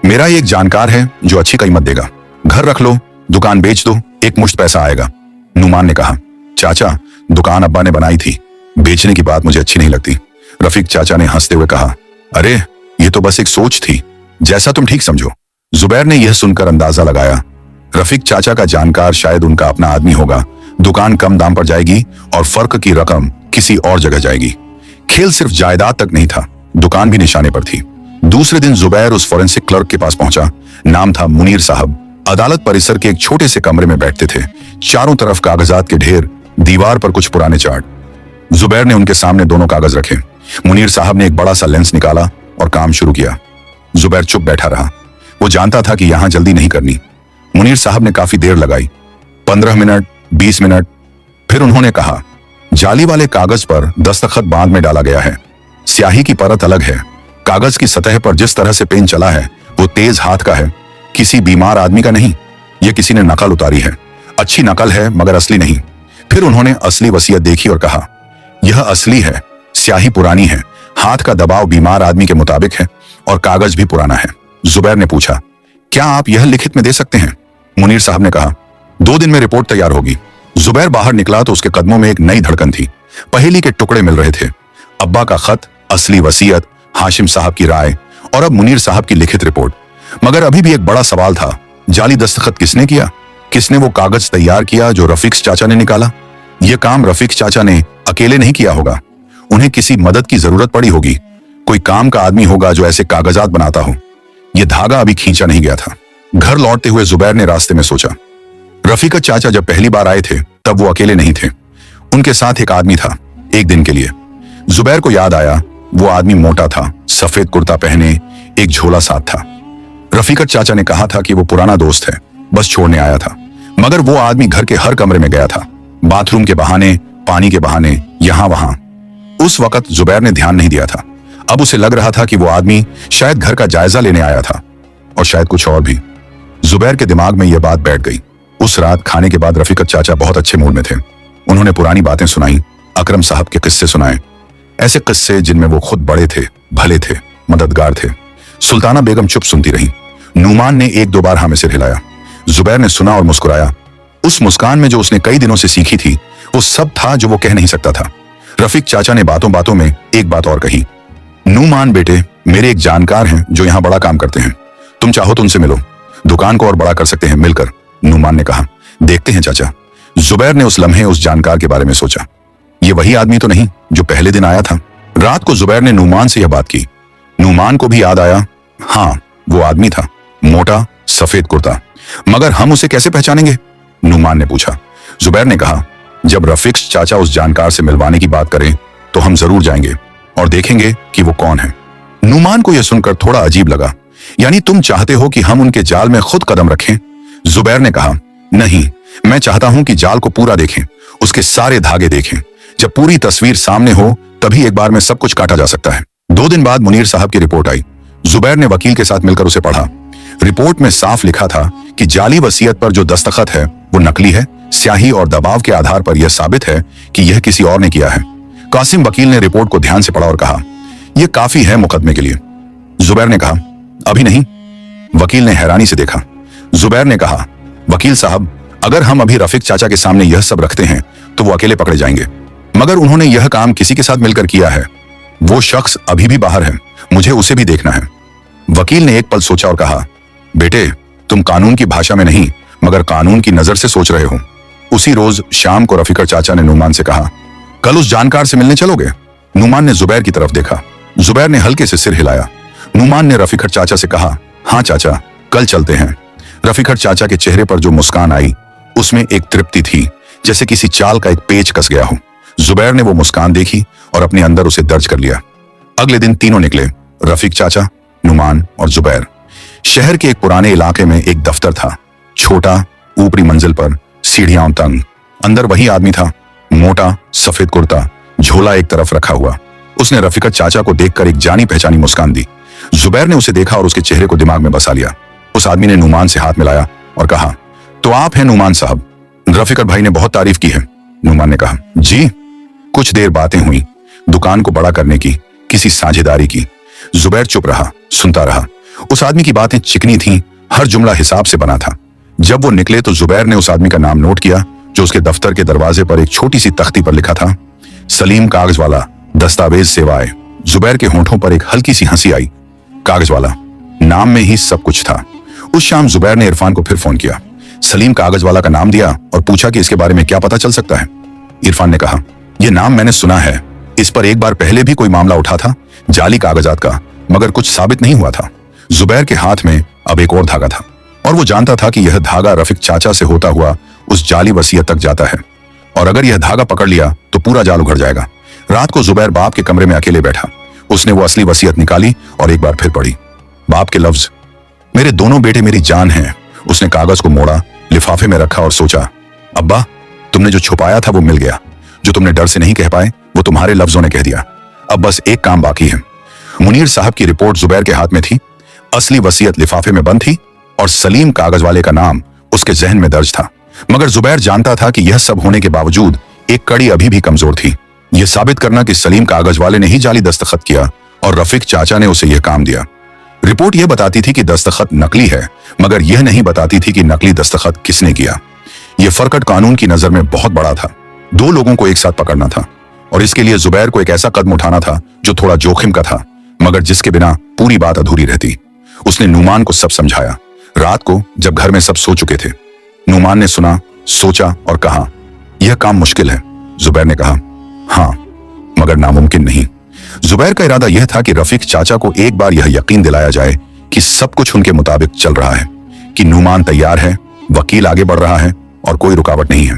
मेरा एक जानकार है जो अच्छी कीमत देगा। घर रख लो, दुकान बेच दो, एक मुश्त पैसा आएगा। नुमान ने कहा, चाचा, दुकान अब्बा ने बनाई थी, बेचने की बात मुझे अच्छी नहीं लगती। रफीक चाचा ने हंसते हुए कहा, अरे ये तो बस एक सोच थी, जैसा तुम ठीक समझो। जुबैर ने यह सुनकर अंदाजा लगाया, रफीक चाचा का जानकार शायद उनका अपना आदमी होगा। दुकान कम दाम पर जाएगी और फर्क की रकम किसी और जगह जाएगी। खेल सिर्फ जायदाद तक नहीं था, दुकान भी निशाने पर थी। दूसरे दिन जुबैर उस फोरेंसिक क्लर्क के पास पहुंचा। नाम था मुनीर साहब। अदालत परिसर के एक छोटे से कमरे में बैठते थे। चारों तरफ कागजात के ढेर, दीवार पर कुछ पुराने चार्ट। जुबैर ने उनके सामने दोनों कागज रखे। मुनीर साहब ने एक बड़ा सा लेंस निकाला और काम शुरू किया। जुबैर चुप बैठा रहा। वो जानता था कि यहां जल्दी नहीं करनी। मुनीर साहब ने काफी देर लगाई, 15 मिनट, 20 मिनट। फिर उन्होंने कहा, जाली वाले कागज पर दस्तखत बांध में डाला गया है, स्याही की परत अलग है। कागज की सतह पर जिस तरह से पेन चला है वो तेज हाथ का है, किसी बीमार आदमी का नहीं। यह किसी ने नकल उतारी है, अच्छी नकल है मगर असली नहीं। फिर उन्होंने असली वसीयत देखी और कहा, यह असली है, स्याही पुरानी है, हाथ का दबाव बीमार आदमी के मुताबिक है और कागज भी पुराना है। जुबैर ने पूछा, क्या आप यह लिखित में दे सकते हैं? मुनीर साहब ने कहा, 2 दिन में रिपोर्ट तैयार होगी। जुबैर बाहर निकला तो उसके कदमों में एक नई धड़कन थी। पहेली के टुकड़े मिल रहे थे, अब्बा का खत, असली वसीयत, हाशिम साहब की राय और अब मुनीर साहब की लिखित रिपोर्ट। मगर अभी भी एक बड़ा सवाल था, जाली दस्तखत किसने किया? किसने वो कागज तैयार किया जो रफीक चाचा ने निकाला? यह काम रफीक चाचा ने अकेले नहीं किया होगा, उन्हें किसी मदद की जरूरत पड़ी होगी। कोई काम का आदमी होगा जो ऐसे कागजात बनाता हो। यह धागा अभी खींचा नहीं गया था। घर लौटते हुए जुबैर ने रास्ते में सोचा, रफीकत चाचा जब पहली बार आए थे तब वो अकेले नहीं थे, उनके साथ एक आदमी था, एक दिन के लिए। जुबैर को याद आया, वो आदमी मोटा था, सफेद कुर्ता पहने, एक झोला साथ था। रफीकत चाचा ने कहा था कि वो पुराना दोस्त है, बस छोड़ने आया था। मगर वो आदमी घर के हर कमरे में गया था, बाथरूम के बहाने, पानी के बहाने, यहां वहां। उस वक्त जुबैर ने ध्यान नहीं दिया था। अब उसे लग रहा था कि वो आदमी शायद घर का जायजा लेने आया था और शायद कुछ और भी। जुबैर के दिमाग में यह बात बैठ गई। उस रात खाने के बाद रफीकत चाचा बहुत अच्छे मूड में थे। उन्होंने पुरानी बातें सुनाई, अकरम साहब के किस्से सुनाए, ऐसे किस्से जिनमें वो खुद बड़े थे, भले थे, मददगार थे। सुल्ताना बेगम चुप सुनती रही। नुमान ने 1-2 बार हाँ में सिर हिलाया। जुबैर ने सुना और मुस्कुराया। उस मुस्कान में जो उसने कई दिनों से सीखी थी वो सब था जो वो कह नहीं सकता था। रफीक चाचा ने बातों बातों में एक बात और कही, नुमान बेटे, मेरे एक जानकार हैं जो यहाँ बड़ा काम करते हैं, तुम चाहो तो उनसे मिलो, दुकान को और बड़ा कर सकते हैं मिलकर। नुमान ने कहा, देखते हैं चाचा। जुबैर ने उस लम्हे उस जानकार के बारे में सोचा, ये वही आदमी तो नहीं जो पहले दिन आया था? रात को जुबैर ने नुमान से यह बात की। नुमान को भी याद आया, हाँ वो आदमी था, मोटा, सफेद कुर्ता। मगर हम उसे कैसे पहचानेंगे? नुमान ने पूछा। जुबैर ने कहा, जब रफीक चाचा उस जानकार से मिलवाने की बात करें तो हम जरूर जाएंगे और देखेंगे कि वो कौन है। नुमान को यह सुनकर थोड़ा अजीब लगा, यानी तुम चाहते हो कि हम उनके जाल में खुद कदम रखें? जुबैर ने कहा, नहीं, मैं चाहता हूं कि जाल को पूरा देखें, उसके सारे धागे देखें। जब पूरी तस्वीर सामने हो तभी एक बार में सब कुछ काटा जा सकता है। 2 दिन बाद मुनीर साहब की रिपोर्ट आई। जुबैर ने वकील के साथ मिलकर उसे पढ़ा। रिपोर्ट में साफ लिखा था कि जाली वसीयत पर जो दस्तखत है वो नकली है। स्याही और दबाव के आधार पर यह साबित है कि यह किसी और ने किया है। कासिम वकील ने रिपोर्ट को ध्यान से पढ़ा और कहा, यह काफी है मुकदमे के लिए। जुबैर ने कहा, अभी नहीं। वकील ने हैरानी से देखा। जुबैर ने कहा, वकील साहब, अगर हम अभी रफीक चाचा के सामने यह सब रखते हैं तो वो अकेले पकड़े जाएंगे, मगर उन्होंने यह काम किसी के साथ मिलकर किया है। वो शख्स अभी भी बाहर है, मुझे उसे भी देखना है। वकील ने एक पल सोचा और कहा, बेटे, तुम कानून की भाषा में नहीं मगर कानून की नजर से सोच रहे हो। उसी रोज शाम को रफीकर चाचा ने नुमान से कहा, कल उस जानकार से मिलने चलोगे? नुमान ने जुबैर की तरफ देखा। जुबैर ने हल्के से सिर हिलाया। नुमान ने रफीकर चाचा से कहा, हाँ चाचा, कल चलते हैं। रफीकर चाचा के चेहरे पर जो मुस्कान आई उसमें एक तृप्ति थी, जैसे किसी चाल का एक पेच कस गया हो। जुबैर ने वो मुस्कान देखी और अपने अंदर उसे दर्ज कर लिया। अगले दिन तीनों निकले, रफीक चाचा, नुमान और जुबैर। शहर के एक पुराने इलाके में एक दफ्तर था, छोटा, ऊपरी मंजिल पर, सीढ़ियां तंग। अंदर वही आदमी था, मोटा, सफेद कुर्ता, झोला एक तरफ रखा हुआ। उसने रफीकत चाचा को देखकर एक जानी पहचानी मुस्कान दी। जुबैर ने उसे देखा और उसके चेहरे को दिमाग में बसा लिया। उस आदमी ने नुमान से हाथ मिलाया और कहा, तो आप हैं नुमान साहब? रफीकत भाई ने बहुत तारीफ की है। नुमान ने कहा, जी। कुछ देर बातें हुई, दुकान को बड़ा करने की, किसी साझेदारी की। जुबैर चुप रहा, सुनता रहा। उस आदमी की बातें चिकनी थीं, हर जुमला हिसाब से बना था। जब वो निकले तो जुबैर ने उस आदमी का नाम नोट किया जो उसके दफ्तर के दरवाजे पर एक छोटी सी तख्ती पर लिखा था, सलीम कागज वाला, दस्तावेज सेवाएं। जुबैर के होंठों पर एक हल्की सी हंसी आई। कागज वाला, नाम में ही सब कुछ था। उस शाम जुबैर ने इरफान को फिर फोन किया, सलीम कागज वाला का नाम दिया और पूछा कि इसके बारे में क्या पता चल सकता है। इरफान ने कहा, यह नाम मैंने सुना है, इस पर एक बार पहले भी कोई मामला उठा था, जाली कागजात का, मगर कुछ साबित नहीं हुआ था। जुबैर के हाथ में अब एक और धागा था और वो जानता था कि यह धागा रफीक चाचा से होता हुआ उस जाली वसीयत तक जाता है, और अगर यह धागा पकड़ लिया तो पूरा जाल उघड़ जाएगा। रात को जुबैर बाप के कमरे में अकेले बैठा। उसने वो असली वसीयत निकाली और एक बार फिर पढ़ी। बाप के लफ्ज, मेरे दोनों बेटे मेरी जान हैं। उसने कागज को मोड़ा, लिफाफे में रखा और सोचा, अब्बा, तुमने जो छुपाया था वो मिल गया। जो तुमने डर से नहीं कह पाए वो तुम्हारे लफ्जों ने कह दिया। अब बस एक काम बाकी है। मुनीर साहब की रिपोर्ट जुबैर के हाथ में थी, असली वसीयत लिफाफे में बंद थी और सलीम कागज वाले का नाम उसके जहन में दर्ज था। मगर जुबैर जानता था कि यह सब होने के बावजूद एक कड़ी अभी भी कमजोर थी। यह साबित करना कि सलीम कागज वाले ने ही जाली दस्तखत किया और रफीक चाचा ने उसे यह काम दिया। रिपोर्ट यह बताती थी कि दस्तखत नकली है, मगर यह नहीं बताती थी कि नकली दस्तखत किसने किया। यह फरकट कानून की नजर में बहुत बड़ा था। 2 लोगों को एक साथ पकड़ना था और इसके लिए जुबैर को एक ऐसा कदम उठाना था जो थोड़ा जोखिम का था, मगर जिसके बिना पूरी बात अधूरी रहती। उसने नुमान को सब समझाया। रात को जब घर में सब सो चुके थे, नुमान ने सुना, सोचा और कहा, यह काम मुश्किल है। जुबैर ने कहा, हाँ, मगर नामुमकिन नहीं। जुबैर का इरादा यह था कि रफीक चाचा को एक बार यह यकीन दिलाया जाए कि सब कुछ उनके मुताबिक चल रहा है, कि नुमान तैयार है, वकील आगे बढ़ रहा है और कोई रुकावट नहीं है।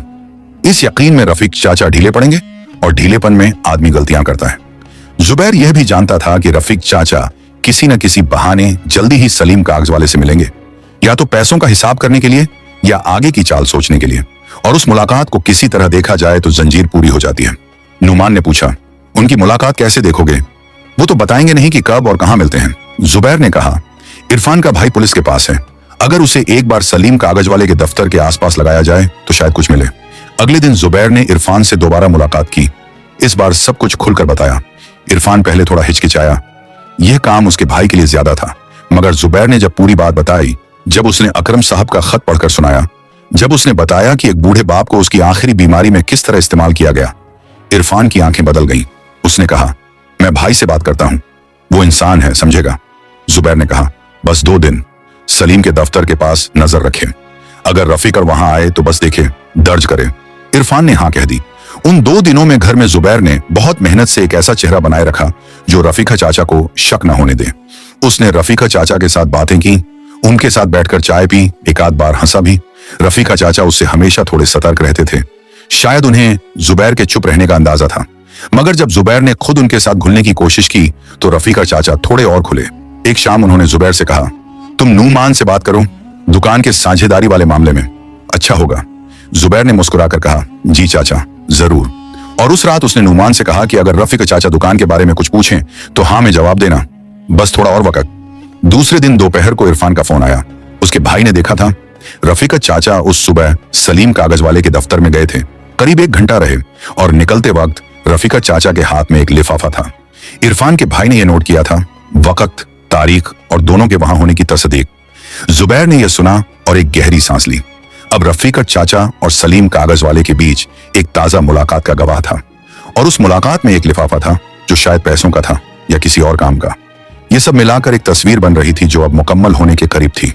इस यकीन में रफीक चाचा ढीले पड़ेंगे और ढीलेपन में आदमी गलतियां करता है। जुबैर यह भी जानता था कि रफीक चाचा किसी न किसी बहाने जल्दी ही सलीम कागज वाले से मिलेंगे, या तो पैसों का हिसाब करने के लिए या आगे की चाल सोचने के लिए, और उस मुलाकात को किसी तरह देखा जाए तो जंजीर पूरी हो जाती है। नुमान ने पूछा, उनकी मुलाकात कैसे देखोगे? वो तो बताएंगे नहीं कि कब और कहां मिलते हैं। जुबैर ने कहा, इरफान का भाई पुलिस के पास है, अगर उसे एक बार सलीम कागज वाले के दफ्तर के आसपास लगाया जाए तो शायद कुछ मिले। अगले दिन जुबैर ने इरफान से दोबारा मुलाकात की। इस बार सब कुछ खुलकर बताया। इरफान पहले थोड़ा हिचकिचाया, यह काम उसके भाई के लिए ज्यादा था, मगर जुबैर ने जब पूरी बात बताई, जब उसने अकरम साहब का खत पढ़कर सुनाया, जब उसने बताया कि एक बूढ़े बाप को उसकी आखिरी बीमारी में किस तरह इस्तेमाल किया गया, इरफान की आंखें बदल गईं। उसने कहा, मैं भाई से बात करता हूं, वो इंसान है, समझेगा। जुबैर ने कहा, बस 2 दिन सलीम के दफ्तर के पास नजर रखे, अगर रफीकर वहां आए तो बस देखे, दर्ज करे। इरफान ने हाँ कह दी। उन 2 दिनों में घर में जुबैर ने बहुत मेहनत से एक ऐसा चेहरा बनाए रखा जो रफीका चाचा को शक न होने दे। उसने रफीका चाचा के साथ बातें की, उनके साथ बैठकर चाय पी, एक आध बार हंसा भी। रफीका चाचा उससे हमेशा थोड़े सतर्क रहते थे। शायद उन्हें जुबैर के चुप रहने का अंदाजा था, मगर जब जुबैर ने खुद उनके साथ घुलने की कोशिश की तो रफीका चाचा थोड़े और खुले। एक शाम उन्होंने जुबैर से कहा, तुम नुमान से बात करो, दुकान के साझेदारी वाले मामले में, अच्छा होगा। जुबैर ने मुस्कुराकर कहा, जी चाचा, जरूर। और उस रात उसने नुमान से कहा कि अगर रफीक चाचा दुकान के बारे में कुछ पूछें तो हाँ में जवाब देना, बस थोड़ा और वक्त। दूसरे दिन दोपहर को इरफान का फोन आया। उसके भाई ने देखा था रफीक चाचा उस सुबह सलीम कागज वाले के दफ्तर में गए थे। करीब 1 घंटा रहे और निकलते वक्त रफीक चाचा के हाथ में एक लिफाफा था। इरफान के भाई ने यह नोट किया था, वक्त, तारीख और दोनों के वहां होने की तस्दीक। जुबैर ने यह सुना और एक गहरी सांस ली। अब रफीक चाचा और सलीम कागज वाले के बीच एक ताजा मुलाकात का गवाह था और उस मुलाकात में एक लिफाफा था जो शायद पैसों का था या किसी और काम का। यह सब मिलाकर एक तस्वीर बन रही थी जो अब मुकम्मल होने के करीब थी।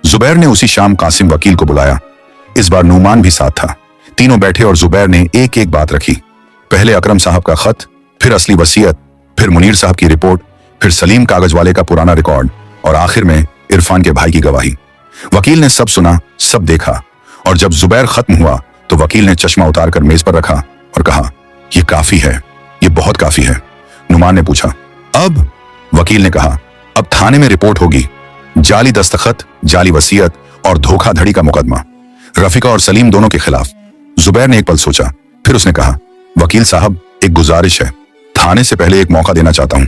जुबैर ने उसी शाम कासिम वकील को बुलाया। इस बार नुमान भी साथ था। तीनों बैठे और जुबैर ने एक एक बात रखी। पहले अकरम साहब का खत, फिर असली वसीयत, फिर मुनीर साहब की रिपोर्ट, फिर सलीम कागज वाले का पुराना रिकॉर्ड और आखिर में इरफान के भाई की गवाही। वकील ने सब सुना, सब देखा और जब जुबैर खत्म हुआ तो वकील ने चश्मा उतारकर मेज पर रखा और कहा, यह काफी है, यह बहुत काफी है। नुमान ने पूछा, अब? वकील ने कहा, अब थाने में रिपोर्ट होगी, जाली दस्तखत, जाली वसीयत और धोखाधड़ी का मुकदमा रफीका और सलीम दोनों के खिलाफ। जुबैर ने एक पल सोचा, फिर उसने कहा, वकील साहब, एक गुजारिश है, थाने से पहले एक मौका देना चाहता हूं।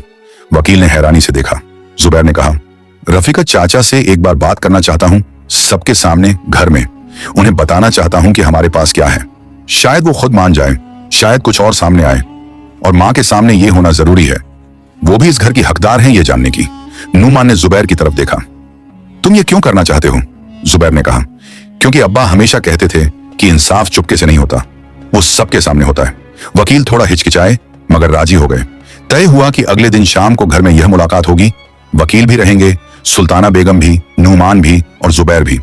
वकील ने हैरानी से देखा। जुबैर ने कहा, रफीका चाचा से एक बार बात करना चाहता हूं, सबके सामने, घर में। उन्हें बताना चाहता हूं कि हमारे पास क्या है। शायद वो खुद मान जाए, शायद कुछ और सामने आए। और मां के सामने ये होना जरूरी है, वो भी इस घर की हकदार हैं ये जानने की। नुमान ने जुबैर की तरफ देखा। तुम ये क्यों करना चाहते हो? जुबैर ने कहा, क्योंकि अब्बा हमेशा कहते थे कि इंसाफ चुपके से नहीं होता, वो सबके सामने होता है। वकील थोड़ा हिचकिचाए मगर राजी हो गए। तय हुआ कि अगले दिन शाम को घर में यह मुलाकात होगी। वकील भी रहेंगे, सुल्ताना बेगम भी, नुमान भी और जुबैर भी।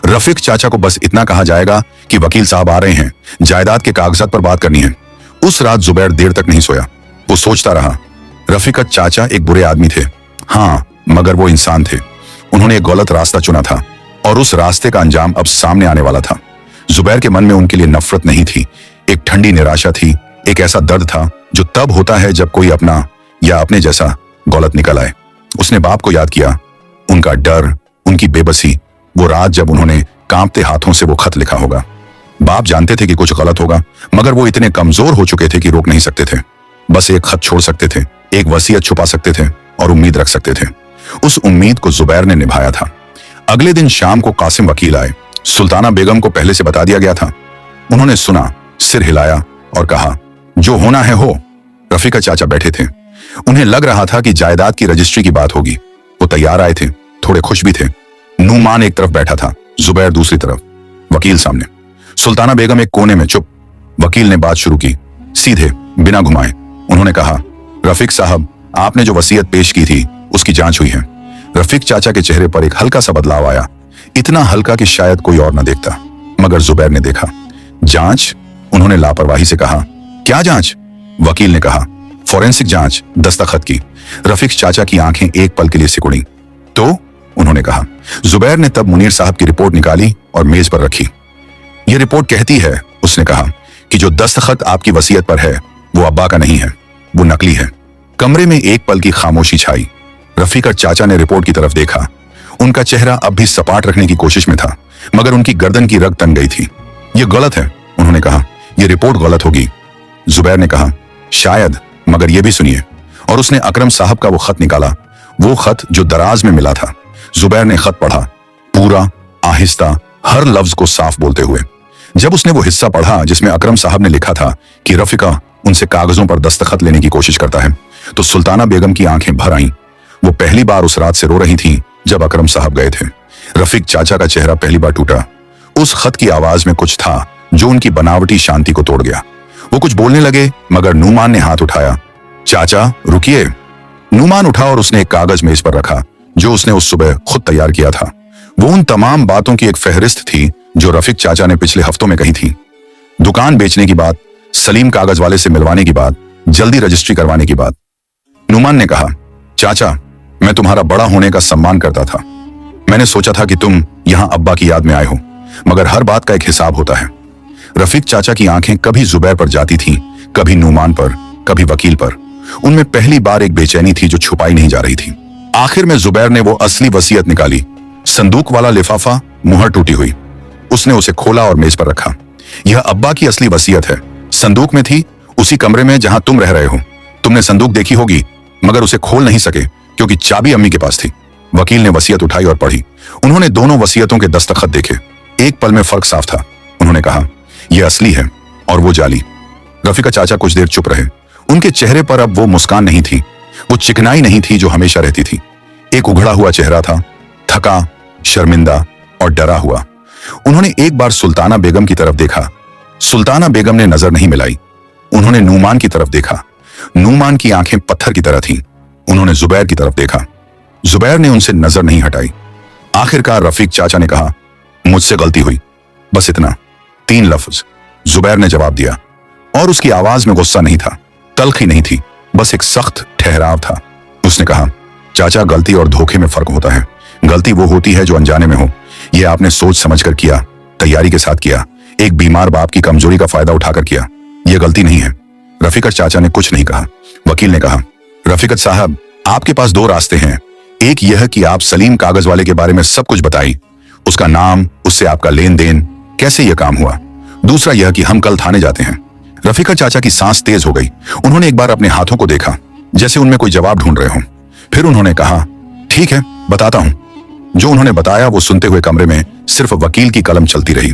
रफीक चाचा को बस इतना कहा जाएगा कि वकील साहब आ रहे हैं, जायदाद के कागजात पर बात करनी है। उस रात जुबैर देर तक नहीं सोया। वो सोचता रहा, रफीक चाचा एक बुरे आदमी थे, हाँ, मगर वो इंसान थे। उन्होंने एक गलत रास्ता चुना था और उस रास्ते का अंजाम अब सामने आने वाला था। जुबैर के मन में उनके लिए नफरत नहीं थी, एक ठंडी निराशा थी, एक ऐसा दर्द था जो तब होता है जब कोई अपना या अपने जैसा गलत निकल आए। उसने बाप को याद किया, उनका डर, उनकी बेबसी, वो रात जब उन्होंने कांपते हाथों से वो खत लिखा होगा। बाप जानते थे कि कुछ गलत होगा, मगर वो इतने कमजोर हो चुके थे कि रोक नहीं सकते थे। बस एक खत छोड़ सकते थे, एक वसीयत छुपा सकते थे और उम्मीद रख सकते थे। उस उम्मीद को जुबैर ने निभाया था। अगले दिन शाम को कासिम वकील आए। सुल्ताना बेगम को पहले से बता दिया गया था। उन्होंने सुना, सिर हिलाया और कहा, जो होना है हो। रफीका चाचा बैठे थे। उन्हें लग रहा था कि जायदाद की रजिस्ट्री की बात होगी। वो तैयार आए थे, थोड़े खुश भी थे। नुमान एक तरफ बैठा था, जुबैर दूसरी तरफ, वकील सामने। सुल्ताना बेगम एक कोने में चुप। वकील ने बात शुरू की, सीधे, बिना घुमाए। उन्होंने कहा, रफीक साहब, आपने जो वसीयत पेश की थी उसकी जांच हुई है। रफीक चाचा के चेहरे पर एक हल्का सा बदलाव आया, इतना हल्का कि शायद कोई और न देखता, मगर जुबैर ने देखा। जांच? उन्होंने लापरवाही से कहा। क्या जांच? वकील ने कहा, फॉरेंसिक जांच, दस्तखत की। रफीक चाचा की आंखें एक पल के लिए सिकुड़ी। तो? उन्होंने कहा। जुबैर ने तब मुनीर साहब की रिपोर्ट निकाली और मेज पर रखी। यह रिपोर्ट कहती है, उसने कहा, कि जो दस्तखत आपकी वसीयत पर है वो अब्बा का नहीं है, वो नकली है। कमरे में एक पल की खामोशी छाई। रफीक चाचा ने रिपोर्ट की तरफ देखा। उनका चेहरा अब भी सपाट रखने की कोशिश में था, मगर उनकी गर्दन की रग तन गई थी। यह गलत है, उन्होंने कहा, यह रिपोर्ट गलत होगी। जुबैर ने कहा, शायद, मगर यह भी सुनिए। और उसने अकरम साहब का वो खत निकाला, वो खत जो दराज में मिला था। जुबैर ने खत पढ़ा, पूरा, आहिस्ता, हर लफ्ज को साफ बोलते हुए। जब उसने वो हिस्सा पढ़ा जिसमें अकरम साहब ने लिखा था कि रफीका उनसे कागजों पर दस्तखत लेने की कोशिश करता है, तो सुल्ताना बेगम की आंखें भर आईं। वो पहली बार उस रात से रो रही थी जब अकरम साहब गए थे। रफीक चाचा का चेहरा पहली बार टूटा। उस खत की आवाज में कुछ था जो उनकी बनावटी शांति को तोड़ गया। वो कुछ बोलने लगे, मगर नुमान ने हाथ उठाया। चाचा, रुकिए। नुमान उठा और उसने एक कागज मेज पर रखा जो उसने उस सुबह खुद तैयार किया था। वो उन तमाम बातों की एक फहरिस्त थी जो रफीक चाचा ने पिछले हफ्तों में कही थी। दुकान बेचने की बात, सलीम कागज वाले से मिलवाने की बात, जल्दी रजिस्ट्री करवाने की बात। नुमान ने कहा, चाचा, मैं तुम्हारा बड़ा होने का सम्मान करता था। मैंने सोचा था कि तुम यहां अब्बा की याद में आए हो, मगर हर बात का एक हिसाब होता है। रफीक चाचा की आंखें कभी जुबैर पर जाती थीं, कभी नुमान पर, कभी वकील पर। उनमें पहली बार एक बेचैनी थी जो छुपाई नहीं जा रही थी। आखिर में जुबैर ने वो असली वसीयत निकाली, संदूक वाला लिफाफा, मुहर टूटी हुई। उसने उसे खोला और मेज पर रखा। यह अब्बा की असली वसीयत है। संदूक में थी, उसी कमरे में जहां तुम रह रहे हो। तुमने संदूक देखी होगी मगर उसे खोल नहीं सके क्योंकि चाबी अम्मी के पास थी। वकील ने वसीयत उठाई और पढ़ी। उन्होंने दोनों वसीयतों के दस्तखत देखे। एक पल में फर्क साफ था। उन्होंने कहा, यह असली है और वो जाली। रफीका चाचा कुछ देर चुप रहे। उनके चेहरे पर अब वो मुस्कान नहीं थी, वो चिकनाई नहीं थी जो हमेशा रहती थी। एक उघड़ा हुआ चेहरा था, थका, शर्मिंदा और डरा हुआ। उन्होंने एक बार सुल्ताना बेगम की तरफ देखा। सुल्ताना बेगम ने नजर नहीं मिलाई। उन्होंने नूमान की तरफ देखा। नूमान की आंखें पत्थर की तरह थीं। उन्होंने जुबैर की तरफ देखा। जुबैर ने उनसे नजर नहीं हटाई। आखिरकार रफीक चाचा ने कहा, मुझसे गलती हुई, बस इतना। 3 लफ्ज जुबैर ने जवाब दिया और उसकी आवाज में गुस्सा नहीं था, तल्खी नहीं थी, बस एक सख्त ठहराव था। उसने कहा, चाचा, गलती और धोखे में फर्क होता है। गलती वो होती है जो अनजाने में हो। यह आपने सोच समझकर किया, तैयारी के साथ किया, एक बीमार बाप की कमजोरी का फायदा उठाकर किया। यह गलती नहीं है। रफीकत चाचा ने कुछ नहीं कहा। वकील ने कहा, रफीकत साहब, आपके पास 2 रास्ते हैं। एक यह कि आप सलीम कागज वाले के बारे में सब कुछ बताई, उसका नाम, उससे आपका लेन देन, कैसे यह काम हुआ। दूसरा यह कि हम कल थाने जाते हैं। रफीकत चाचा की सांस तेज हो गई। उन्होंने एक बार अपने हाथों को देखा, जैसे उनमें कोई जवाब ढूंढ रहे हों। फिर उन्होंने कहा, ठीक है, बताता हूं। जो उन्होंने बताया वो सुनते हुए कमरे में सिर्फ वकील की कलम चलती रही।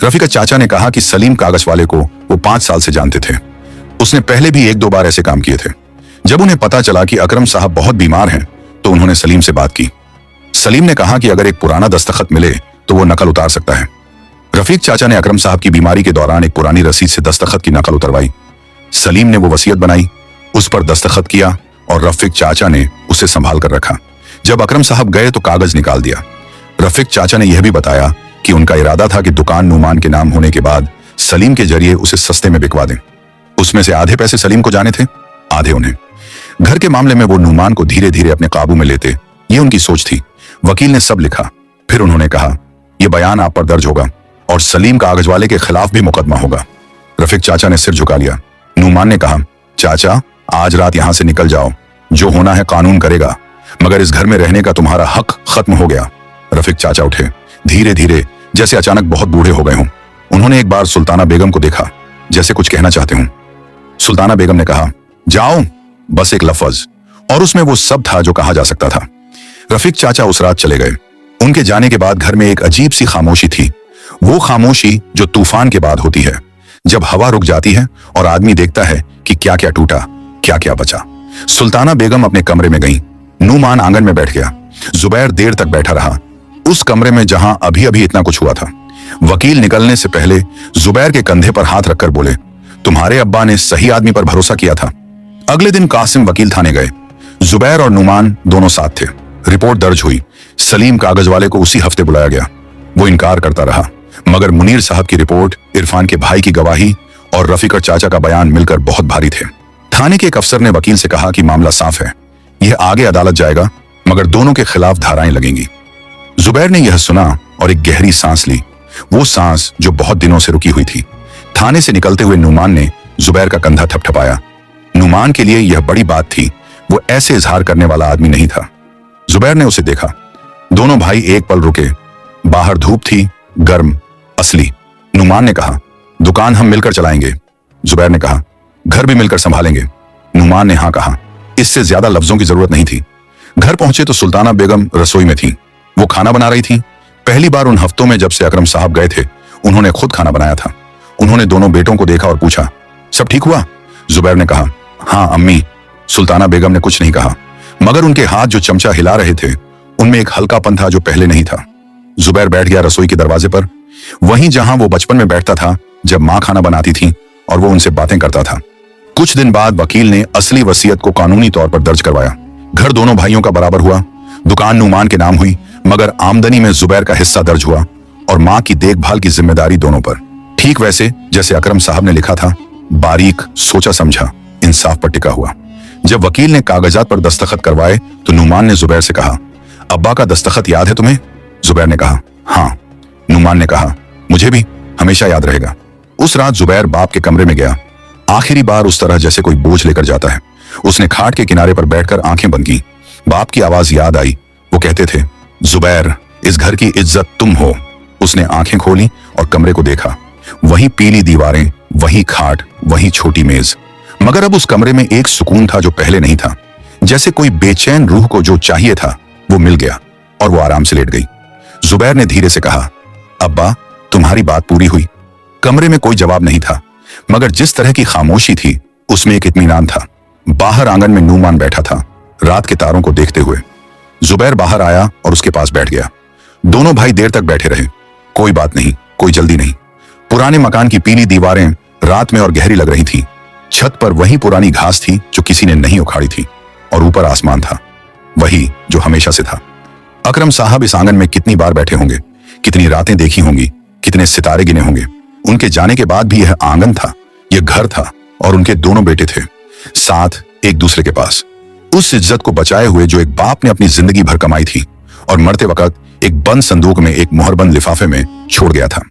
रफीकत चाचा ने कहा कि सलीम कागज वाले को वो 5 साल से जानते थे। उसने पहले भी 1-2 बार ऐसे काम किए थे। जब उन्हें पता चला कि अकरम साहब बहुत बीमार हैं, तो उन्होंने सलीम से बात की। सलीम ने कहा कि अगर एक पुराना दस्तखत मिले तो वो नकल उतार सकता है। रफीक चाचा ने अकरम साहब की बीमारी के दौरान एक पुरानी रसीद से दस्तखत की नकल उतरवाई। सलीम ने वो वसीयत बनाई, उस पर दस्तखत किया और रफीक चाचा ने उसे संभाल कर रखा। जब अकरम साहब गए तो कागज निकाल दिया। रफीक चाचा ने यह भी बताया कि उनका इरादा था कि दुकान नूमान के नाम होने के बाद सलीम के जरिए उसे सस्ते में बिकवा दें। उसमें से आधे पैसे सलीम को जाने थे, आधे उन्हें। घर के मामले में वो नूमान को धीरे धीरे अपने काबू में लेते, ये उनकी सोच थी। वकील ने सब लिखा। फिर उन्होंने कहा, यह बयान आप पर दर्ज होगा और सलीम कागज वाले के खिलाफ भी मुकदमा होगा। रफीक चाचा ने सिर झुका लिया। नूमान ने कहा, चाचा, आज रात यहां से निकल जाओ, जो होना है कानून करेगा, मगर इस घर में रहने का तुम्हारा हक खत्म हो गया। रफीक चाचा उठे, धीरे धीरे, जैसे अचानक बहुत बूढ़े हो गए हों। उन्होंने एक बार सुल्ताना बेगम को देखा, जैसे कुछ कहना चाहते हों। सुल्ताना बेगम ने कहा, जाओ, बस एक लफ्ज, और उसमें वो सब था जो कहा जा सकता था। रफीक चाचा उस रात चले गए। उनके जाने के बाद घर में एक अजीब सी खामोशी थी। वो खामोशी जो तूफान के बाद होती है, जब हवा रुक जाती है और आदमी देखता है कि क्या क्या टूटा, क्या क्या बचा। सुल्ताना बेगम अपने कमरे में गईं। नूमान आंगन में बैठ गया। जुबैर देर तक बैठा रहा, उस कमरे में जहां अभी अभी इतना कुछ हुआ था। वकील निकलने से पहले जुबैर के कंधे पर हाथ रखकर बोले, तुम्हारे अब्बा ने सही आदमी पर भरोसा किया था। अगले दिन कासिम वकील थाने गए। जुबैर और नूमान दोनों साथ थे। रिपोर्ट दर्ज हुई। सलीम कागज वाले को उसी हफ्ते बुलाया गया। वो इनकार करता रहा, मगर मुनीर साहब की रिपोर्ट, इरफान के भाई की गवाही और रफीकत चाचा का बयान मिलकर बहुत भारी थे। थाने के एक अफसर ने वकील से कहा कि मामला साफ है, यह आगे अदालत जाएगा, मगर दोनों के खिलाफ धाराएं लगेंगी। जुबैर ने यह सुना और एक गहरी सांस ली, वो सांस जो बहुत दिनों से रुकी हुई थी। थाने से निकलते हुए नूमान ने जुबैर का कंधा थपथपाया। नूमान के लिए यह बड़ी बात थी, वो ऐसे इजहार करने वाला आदमी नहीं था। जुबैर ने उसे देखा। दोनों भाई एक पल रुके। बाहर धूप थी, गर्म, असली। नूमान ने कहा, दुकान हम मिलकर चलाएंगे। जुबैर ने कहा, घर भी मिलकर संभालेंगे। नूमान ने हाँ कहा। इससे ज्यादा लफ्जों की जरूरत नहीं थी। घर पहुंचे तो सुल्ताना बेगम रसोई में थी। वो खाना बना रही थी। पहली बार उन हफ्तों में जब से अकरम साहब गए थे, उन्होंने खुद खाना बनाया था। उन्होंने दोनों बेटों को देखा और पूछा, सब ठीक हुआ? जुबैर ने कहा, हाँ अम्मी। सुल्ताना बेगम ने कुछ नहीं कहा, मगर उनके हाथ जो चमचा हिला रहे थे, उनमें एक हल्कापन था जो पहले नहीं था। जुबैर बैठ गया रसोई के दरवाजे पर, वहीं जहां वो बचपन में बैठता था जब मां खाना बनाती थी और वो उनसे बातें करता था। कुछ दिन बाद वकील ने असली वसीयत को कानूनी तौर पर दर्ज करवाया। घर दोनों भाइयों का बराबर हुआ। दुकान नूमान के नाम हुई, मगर आमदनी में जुबैर का हिस्सा दर्ज हुआ और मां की देखभाल की जिम्मेदारी दोनों पर। ठीक वैसे जैसे अकरम साहब ने लिखा था, बारीक, सोचा समझा, इंसाफ पर टिका हुआ। जब वकील ने कागजात पर दस्तखत करवाए तो नूमान ने जुबैर से कहा, अब्बा का दस्तखत याद है तुम्हें? जुबैर ने कहा, हाँ। नूमान ने कहा, मुझे भी हमेशा याद रहेगा। उस रात जुबैर बाप के कमरे में गया, आखिरी बार उस तरह जैसे कोई बोझ लेकर जाता है। उसने खाट के किनारे पर बैठकर आंखें बंद की। बाप की आवाज याद आई। वो कहते थे, जुबैर, इस घर की इज्जत तुम हो। उसने आंखें खोली और कमरे को देखा। वही पीली दीवारें, वही खाट, वही छोटी मेज। मगर अब उस कमरे में एक सुकून था जो पहले नहीं था। जैसे कोई बेचैन रूह को जो चाहिए था वो मिल गया और वो आराम से लेट गई। जुबैर ने धीरे से कहा, अब्बा, तुम्हारी बात पूरी हुई। कमरे में कोई जवाब नहीं था, मगर जिस तरह की खामोशी थी उसमें एक इत्मीनान था। बाहर आंगन में नूमान बैठा था, रात के तारों को देखते हुए। जुबैर बाहर आया और उसके पास बैठ गया। दोनों भाई देर तक बैठे रहे। कोई बात नहीं, कोई जल्दी नहीं। पुराने मकान की पीली दीवारें रात में और गहरी लग रही थी। छत पर वही पुरानी घास थी जो किसी ने नहीं उखाड़ी थी, और ऊपर आसमान था, वही जो हमेशा से था। अकरम साहब इस आंगन में कितनी बार बैठे होंगे, कितनी रातें देखी होंगी, कितने सितारे गिने होंगे। उनके जाने के बाद भी यह आंगन था, यह घर था, और उनके दोनों बेटे थे साथ एक दूसरे के पास, उस इज्जत को बचाए हुए जो एक बाप ने अपनी जिंदगी भर कमाई थी और मरते वक्त एक बंद संदूक में, एक मोहरबंद लिफाफे में छोड़ गया था।